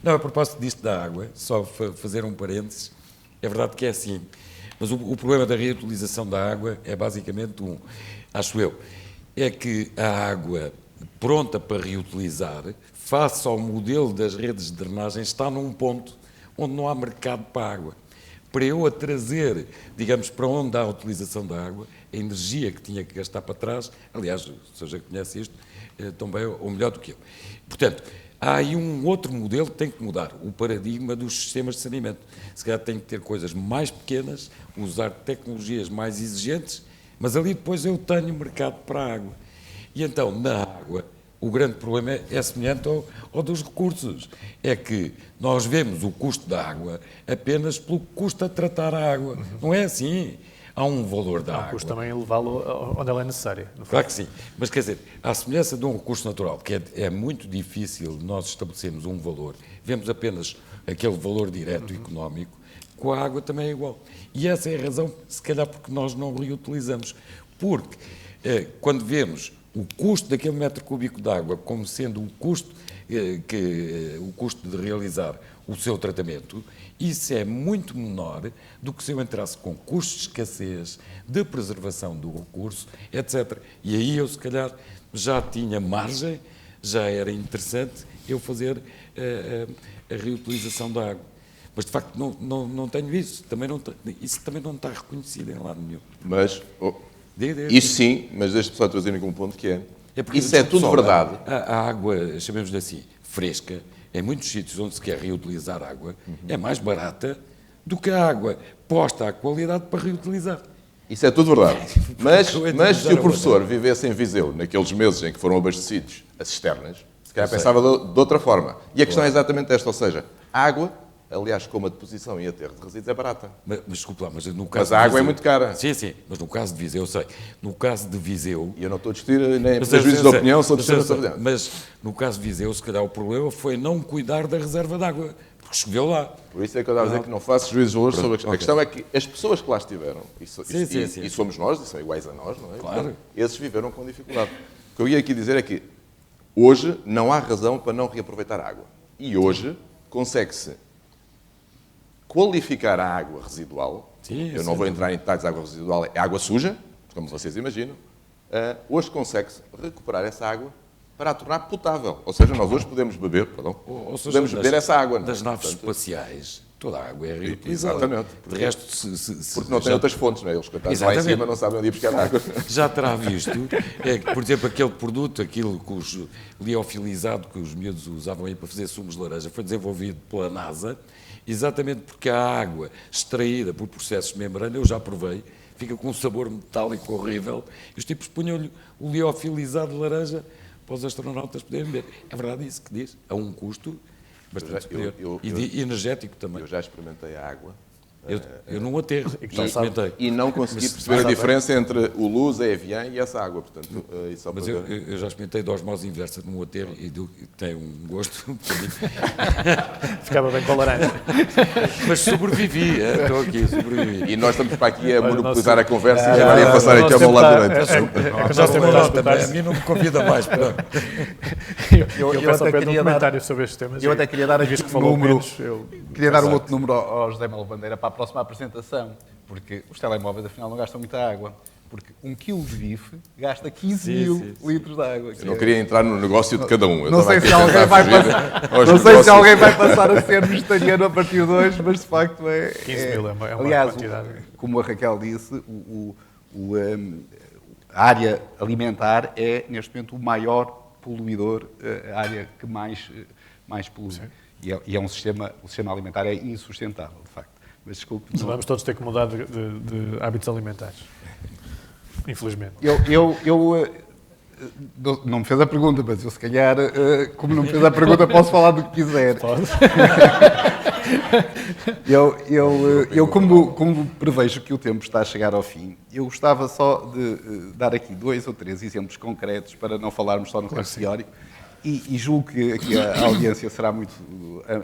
Não, a propósito disto da água, só fazer um parênteses, é verdade que é assim, mas o problema da reutilização da água é basicamente acho eu, é que a água pronta para reutilizar face ao modelo das redes de drenagem, está num ponto onde não há mercado para a água. Para eu a trazer, digamos, para onde há a utilização da água, a energia que tinha que gastar para trás, aliás, o senhor já conhece isto, tão bem ou melhor do que eu. Portanto, há aí um outro modelo que tem que mudar, o paradigma dos sistemas de saneamento. Se calhar tem que ter coisas mais pequenas, usar tecnologias mais exigentes, mas ali depois eu tenho mercado para a água. E então, na água, o grande problema é semelhante ao dos recursos. É que nós vemos o custo da água apenas pelo que custa tratar a água. Não é assim. Há um valor da água. Custa também levá-lo onde ela é necessária. Claro que sim. Mas quer dizer, à semelhança de um recurso natural, que é muito difícil nós estabelecermos um valor, vemos apenas aquele valor direto económico, com a água também é igual. E essa é a razão, se calhar, porque nós não reutilizamos. Porque quando vemos o custo daquele metro cúbico de água como sendo o custo de realizar o seu tratamento, isso é muito menor do que se eu entrasse com custos de escassez, de preservação do recurso, etc. E aí eu, se calhar, já tinha margem, já era interessante eu fazer a reutilização da água. Mas, de facto, não tenho isso. Isso também não está reconhecido em lado nenhum. Mas, isso sim, mas deixe-me só trazer um ponto que porque, isso é tudo verdade. A água, chamemos-lhe assim, fresca, em muitos sítios onde se quer reutilizar água, é mais barata do que a água posta à qualidade para reutilizar. Isso é tudo verdade. Mas se o professor vivesse em Viseu, naqueles meses em que foram abastecidos as cisternas, se calhar pensava de outra forma. E a questão é exatamente esta, ou seja, a água, aliás, como a deposição e aterro de resíduos é barata. Mas desculpa lá, mas no caso Mas a água é muito cara. Sim, mas no caso de Viseu, eu sei. No caso de Viseu... E eu não estou a discutir nem prejuízos de opinião, sou de opinião. Mas no caso de Viseu, se calhar o problema foi não cuidar da reserva de água, porque choveu lá. Por isso é que eu estava a dizer que não faço juízos de valor sobre a questão. A questão é que as pessoas que lá estiveram, e somos nós, e são iguais a nós, não é? Claro. Então, esses viveram com dificuldade. O que eu ia aqui dizer é que hoje não há razão para não reaproveitar a água. E hoje consegue-se qualificar a água residual. Eu não vou entrar em detalhes, a água residual é água suja, como vocês imaginam. Hoje consegue-se recuperar essa água para a tornar potável. Ou seja, nós hoje podemos beber, podemos beber essa água. Das naves espaciais, toda a água é reutilizada. Exatamente. De resto, porque não tem outras fontes, não é? Eles coitados lá em cima não sabem onde ir buscar água. Já terá visto, por exemplo, aquele produto, aquilo que os liofilizado que os miúdos usavam aí para fazer sumos de laranja, foi desenvolvido pela NASA, exatamente porque a água extraída por processos de membrana, eu já provei, fica com um sabor metálico horrível, e os tipos punham-lhe o liofilizado de laranja para os astronautas poderem beber. É verdade isso que diz, a um custo bastante superior. E energético também. Eu já experimentei a água. Eu não aterro, já experimentei. E não consegui perceber a diferença entre o Luz, a Evian e essa água. Portanto, mas eu já experimentei de osmose inversa num aterro e tem um gosto um bocadinho. Ficava bem com a laranja. Mas sobrevivi, estou aqui, sobrevivi. E nós estamos para aqui a monopolizar a conversa e agora ia passar aqui ao meu lado direito. A mim não me convida mais. Eu peço apenas um comentário sobre estes temas. Eu até queria dar aqui um número. Queria dar um outro número ao José Melo Bandeira para a próxima apresentação, porque os telemóveis afinal não gastam muita água, porque 1 kg de bife gasta 15 mil litros de água. Eu não queria entrar no negócio de cada um. Não sei se alguém vai passar a ser vegetariano a partir de hoje, mas de facto 15 mil é uma aliás, quantidade. Como a Raquel disse, a área alimentar é neste momento o maior poluidor, a área que mais polui. E o sistema alimentar é insustentável, de facto. Mas desculpe. Vamos todos ter que mudar de hábitos alimentares. Infelizmente. Não me fez a pergunta, mas eu se calhar, como não me fez a pergunta, posso falar do que quiser. Pode. Eu como prevejo que o tempo está a chegar ao fim, eu gostava só de dar aqui 2 ou 3 exemplos concretos para não falarmos só no campo teórico. E julgo que aqui a audiência será muito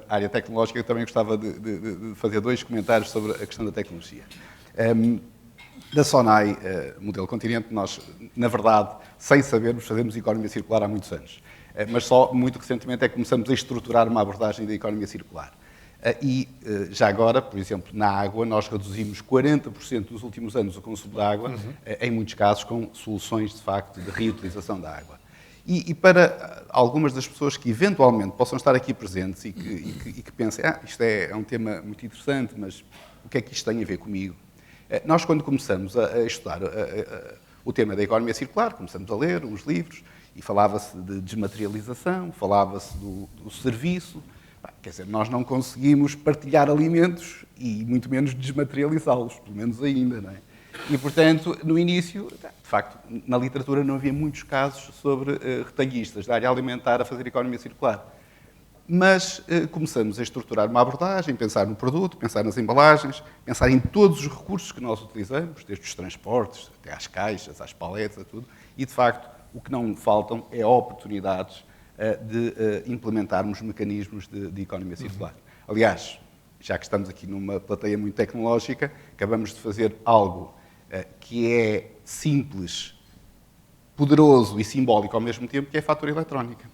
a área tecnológica. Eu também gostava de fazer 2 comentários sobre a questão da tecnologia. Da Sonai, modelo Continente, nós, na verdade, sem sabermos, fazemos economia circular há muitos anos. Mas só muito recentemente é que começamos a estruturar uma abordagem da economia circular. E já agora, por exemplo, na água, nós reduzimos 40% nos últimos anos o consumo de água, em muitos casos com soluções, de facto, de reutilização da água. E para algumas das pessoas que eventualmente possam estar aqui presentes e que pensem, isto é um tema muito interessante, mas o que é que isto tem a ver comigo? Nós, quando começamos a estudar o tema da economia circular, começamos a ler uns livros e falava-se de desmaterialização, falava-se do serviço. Quer dizer, nós não conseguimos partilhar alimentos e muito menos desmaterializá-los, pelo menos ainda, não é? E, portanto, no início, de facto, na literatura não havia muitos casos sobre retalhistas da área alimentar a fazer economia circular. Mas começamos a estruturar uma abordagem, pensar no produto, pensar nas embalagens, pensar em todos os recursos que nós utilizamos, desde os transportes até às caixas, às paletas, a tudo. E, de facto, o que não faltam é oportunidades de implementarmos mecanismos de economia circular. Aliás, já que estamos aqui numa plateia muito tecnológica, acabamos de fazer algo que é simples, poderoso e simbólico ao mesmo tempo, que é a fatura eletrónica.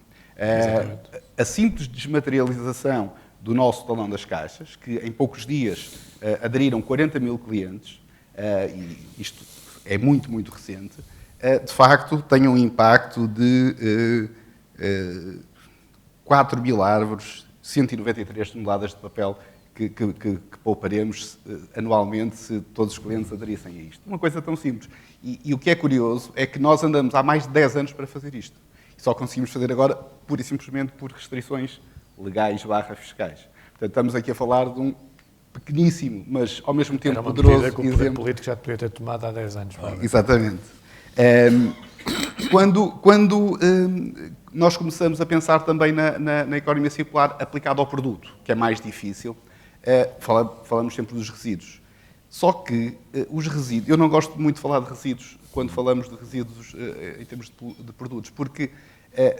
A simples desmaterialização do nosso talão das caixas, que em poucos dias aderiram 40 mil clientes, e isto é muito, muito recente, de facto tem um impacto de 4 mil árvores, 193 toneladas de papel que pouparemos anualmente se todos os clientes aderissem a isto. Uma coisa tão simples. E o que é curioso é que nós andamos há mais de 10 anos para fazer isto. E só conseguimos fazer agora, pura e simplesmente, por restrições legais/fiscais. Portanto, estamos aqui a falar de um pequeníssimo, mas ao mesmo tempo poderoso medida que o poder exemplo. político já podia ter tomado há 10 anos. Exatamente. Quando nós começamos a pensar também na economia circular aplicada ao produto, que é mais difícil, falamos sempre dos resíduos. Só que os resíduos, eu não gosto muito de falar de resíduos quando falamos de resíduos em termos de produtos, porque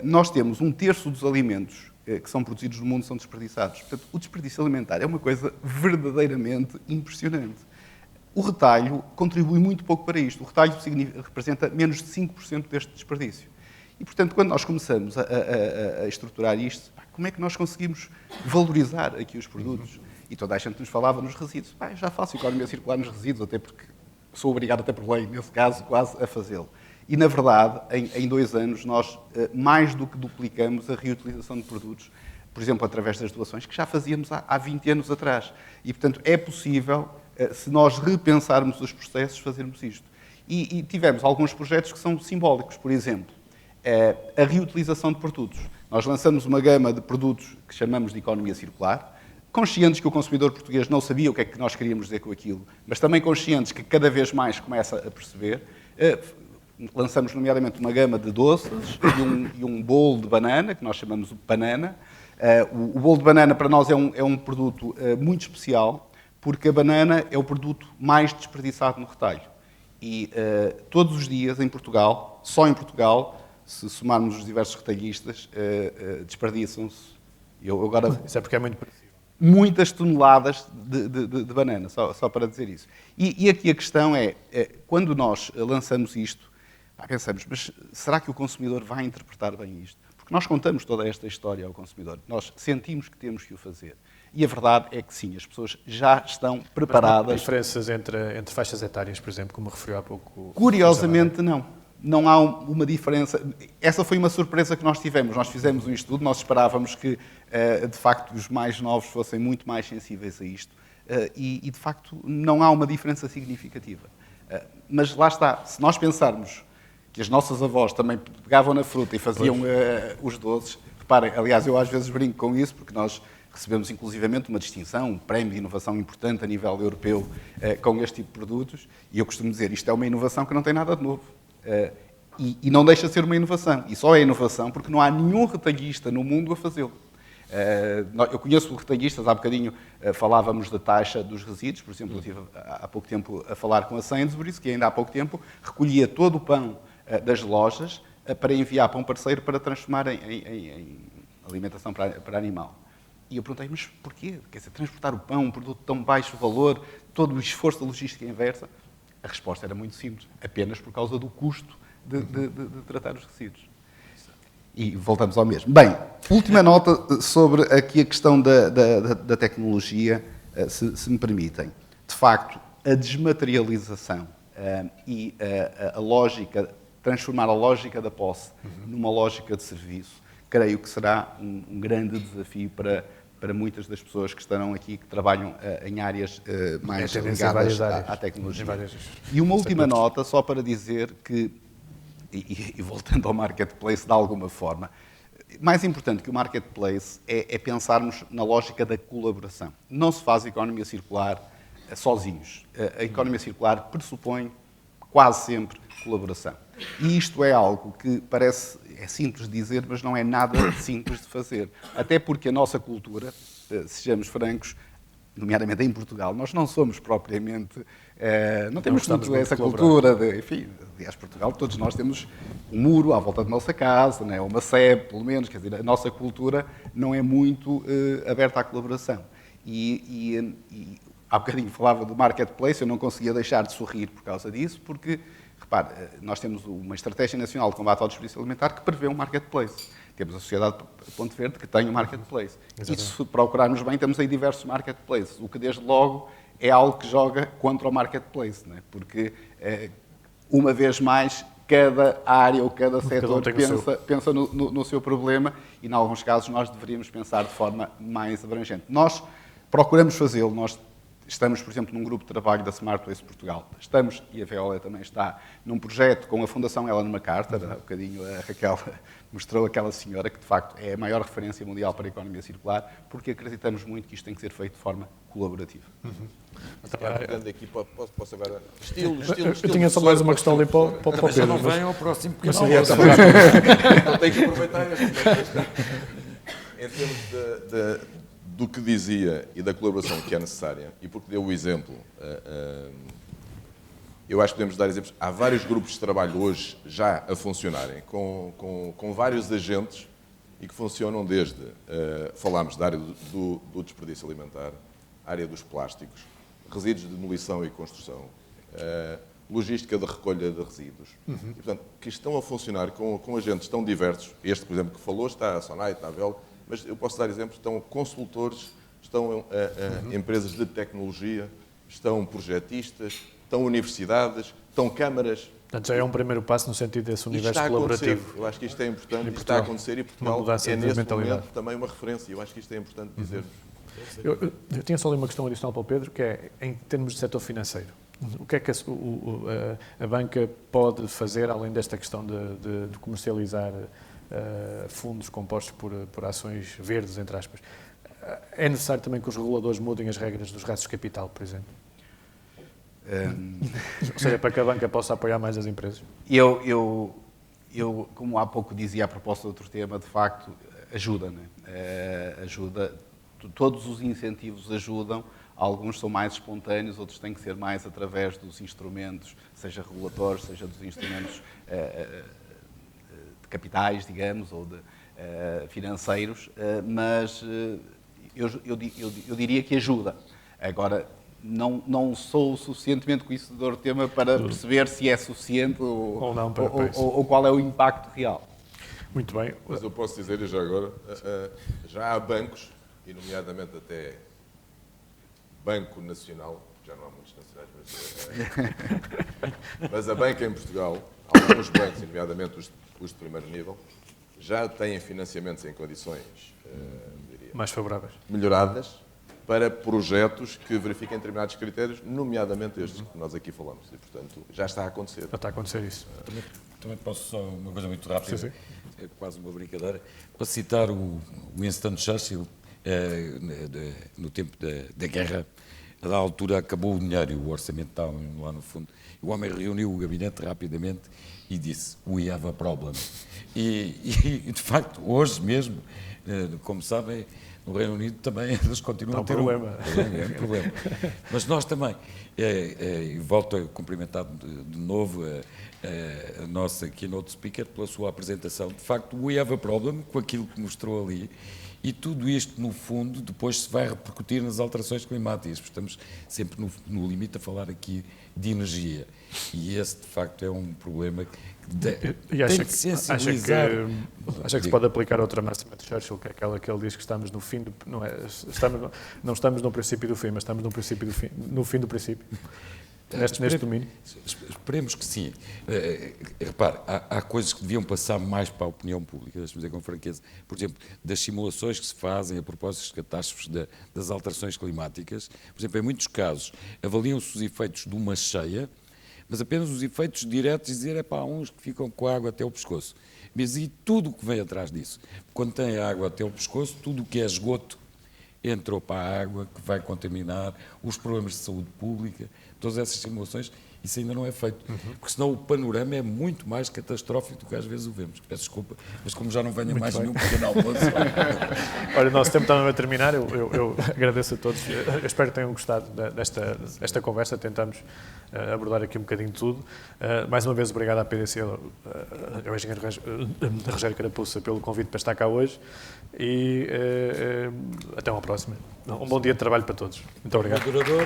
nós temos 1/3 dos alimentos que são produzidos no mundo são desperdiçados. Portanto, o desperdício alimentar é uma coisa verdadeiramente impressionante. O retalho contribui muito pouco para isto. O retalho representa menos de 5% deste desperdício. E, portanto, quando nós começamos a estruturar isto, como é que nós conseguimos valorizar aqui os produtos? E toda a gente nos falava nos resíduos. Eu já faço economia circular nos resíduos, até porque sou obrigado, até por lei, nesse caso, quase a fazê-lo. E, na verdade, em 2 anos, nós mais do que duplicamos a reutilização de produtos, por exemplo, através das doações, que já fazíamos há 20 anos atrás. E, portanto, é possível, se nós repensarmos os processos, fazermos isto. E tivemos alguns projetos que são simbólicos. Por exemplo, a reutilização de produtos. Nós lançamos uma gama de produtos que chamamos de economia circular, conscientes que o consumidor português não sabia o que é que nós queríamos dizer com aquilo, mas também conscientes que cada vez mais começa a perceber. Lançamos, nomeadamente, uma gama de doces e um bolo de banana, que nós chamamos de banana. O bolo de banana, para nós, é um produto muito especial, porque a banana é o produto mais desperdiçado no retalho. E todos os dias, em Portugal, só em Portugal, se somarmos os diversos retalhistas, desperdiçam-se. Isso é porque é muito parecido. Muitas toneladas de banana, só para dizer isso. E aqui a questão é, quando nós lançamos isto, pensamos, mas será que o consumidor vai interpretar bem isto? Porque nós contamos toda esta história ao consumidor, nós sentimos que temos que o fazer. E a verdade é que sim, as pessoas já estão preparadas. Mas há diferenças entre faixas etárias, por exemplo, como referiu há pouco? Curiosamente, não. Não há uma diferença. Essa foi uma surpresa que nós tivemos. Nós fizemos um estudo, nós esperávamos que, de facto, os mais novos fossem muito mais sensíveis a isto. E, de facto, não há uma diferença significativa. Mas lá está, se nós pensarmos que as nossas avós também pegavam na fruta e faziam os doces, reparem, aliás, eu às vezes brinco com isso, porque nós recebemos inclusivamente uma distinção, um prémio de inovação importante a nível europeu com este tipo de produtos, e eu costumo dizer, isto é uma inovação que não tem nada de novo. E não deixa de ser uma inovação. E só é inovação porque não há nenhum retalhista no mundo a fazê-lo. Eu conheço retalhistas, há bocadinho falávamos da taxa dos resíduos, por exemplo, eu estive há pouco tempo a falar com a Sainsbury's, que ainda há pouco tempo recolhia todo o pão das lojas para enviar para um parceiro para transformar em alimentação para animal. E eu perguntei, mas porquê? Quer dizer, transportar o pão, um produto de tão baixo valor, todo o esforço da logística inversa? A resposta era muito simples, apenas por causa do custo de tratar os resíduos. E voltamos ao mesmo. Bem, última nota sobre aqui a questão da tecnologia, se me permitem. De facto, a desmaterialização e a lógica transformar a lógica da posse numa lógica de serviço, creio que será um grande desafio para muitas das pessoas que estarão aqui, que trabalham em áreas mais ligadas à tecnologia. E uma última nota, só para dizer que, e voltando ao marketplace de alguma forma, mais importante que o marketplace é pensarmos na lógica da colaboração. Não se faz economia circular sozinhos. A economia circular pressupõe quase sempre colaboração. E isto é algo que parece, é simples de dizer, mas não é nada simples de fazer. Até porque a nossa cultura, sejamos francos, nomeadamente em Portugal, nós não somos propriamente, não temos muito essa cultura de, enfim, aliás, Portugal, todos nós temos um muro à volta da nossa casa, né, uma sebe, pelo menos, quer dizer, a nossa cultura não é muito aberta à colaboração. E há bocadinho falava do marketplace, eu não conseguia deixar de sorrir por causa disso, porque, repare, nós temos uma Estratégia Nacional de Combate ao Desperdício Alimentar que prevê um marketplace. Temos a Sociedade Ponte Verde que tem um marketplace. E se procurarmos bem, temos aí diversos marketplaces, o que desde logo é algo que joga contra o marketplace, né? Porque, uma vez mais, cada área ou cada setor pensa no seu problema e, em alguns casos, nós deveríamos pensar de forma mais abrangente. Nós procuramos fazê-lo, nós estamos, por exemplo, num grupo de trabalho da Smart Waste Portugal. Estamos, e a Veolia também está, num projeto com a Fundação Ellen MacArthur. Há bocadinho a Raquel mostrou aquela senhora que, de facto, é a maior referência mundial para a economia circular, porque acreditamos muito que isto tem que ser feito de forma colaborativa. Aqui, posso agora... Estilo, eu tinha só mais uma questão ali para o Pedro. Já não vem ao próximo canal. Não tenho que aproveitar este. Em termos do que dizia e da colaboração que é necessária, e porque deu o exemplo, eu acho que podemos dar exemplos. Há vários grupos de trabalho hoje já a funcionarem, com vários agentes, e que funcionam desde, falámos da área do desperdício alimentar, área dos plásticos, resíduos de demolição e construção, logística de recolha de resíduos. E, portanto, que estão a funcionar com agentes tão diversos. Este, por exemplo, que falou, está a Sonai, está a Vel, mas eu posso dar exemplos, estão consultores, estão empresas de tecnologia, estão projetistas, estão universidades, estão câmaras. Portanto, já é um primeiro passo no sentido desse universo colaborativo. Eu acho que isto é importante, isto está a acontecer, e Portugal é nesse momento também uma referência. Eu acho que isto é importante dizer-nos. Eu tinha só ali uma questão adicional para o Pedro, que é em termos de setor financeiro. O que é que a banca pode fazer, além desta questão de comercializar fundos compostos por ações verdes, entre aspas? É necessário também que os reguladores mudem as regras dos rastros de capital, por exemplo? Ou seja, para que a banca possa apoiar mais as empresas? Eu, como há pouco dizia a propósito de outro tema, de facto, ajuda, né? Ajuda. Todos os incentivos ajudam. Alguns são mais espontâneos, outros têm que ser mais através dos instrumentos, seja regulatórios, seja dos instrumentos de capitais, digamos, ou de financeiros, mas eu diria que ajuda. Agora, não sou suficientemente conhecedor do tema para perceber se é suficiente ou qual é o impacto real. Muito bem. Mas eu posso dizer, e já agora, já há bancos, e nomeadamente até Banco Nacional, já não há muitos nacionais, mas a banca em Portugal, alguns bancos, nomeadamente os de primeiro nível, já têm financiamentos em condições mais favoráveis, melhoradas, para projetos que verifiquem determinados critérios, nomeadamente estes que nós aqui falamos. E, portanto, já está a acontecer. Já está a acontecer isso. Também posso só uma coisa muito rápida, sim. É quase uma brincadeira, para citar o Winston Churchill, no tempo da guerra, a da altura acabou o dinheiro e o orçamento estava lá no fundo. O homem reuniu o gabinete rapidamente e disse, "We have a problem." E de facto, hoje mesmo, como sabem, no Reino Unido também eles continuam a ter um problema. Mas nós também. E volto a cumprimentar de novo a nossa keynote speaker pela sua apresentação. De facto, we have a problem com aquilo que mostrou ali. E tudo isto, no fundo, depois se vai repercutir nas alterações climáticas. Estamos sempre no limite a falar aqui de energia. E esse, de facto, é um problema que tem que sensibilizar. Acha que se pode aplicar outra máxima de Churchill, que é aquela que ele diz que estamos no fim não estamos no princípio do fim, mas estamos no fim do princípio? neste domínio? Esperemos que sim. Repare, há coisas que deviam passar mais para a opinião pública, deixe-me dizer com franqueza. Por exemplo, das simulações que se fazem a propósito das catástrofes, das alterações climáticas. Por exemplo, em muitos casos, avaliam-se os efeitos de uma cheia, mas apenas os efeitos diretos, dizer, há uns que ficam com a água até o pescoço. Mas e tudo o que vem atrás disso? Quando tem a água até o pescoço, tudo o que é esgoto entrou para a água, que vai contaminar, os problemas de saúde pública, todas essas simulações, isso ainda não é feito. Porque senão o panorama é muito mais catastrófico do que às vezes o vemos. Peço desculpa, mas como já não venho Muito mais bem. nenhum pequeno almoço... Olha, o nosso tempo está a terminar, eu agradeço a todos, eu espero que tenham gostado desta conversa, tentamos abordar aqui um bocadinho de tudo. Mais uma vez, obrigado à PDC, ao engenheiro Rogério Carapuça, pelo convite para estar cá hoje e até uma próxima. Um bom dia de trabalho para todos. Muito obrigado. Moderador.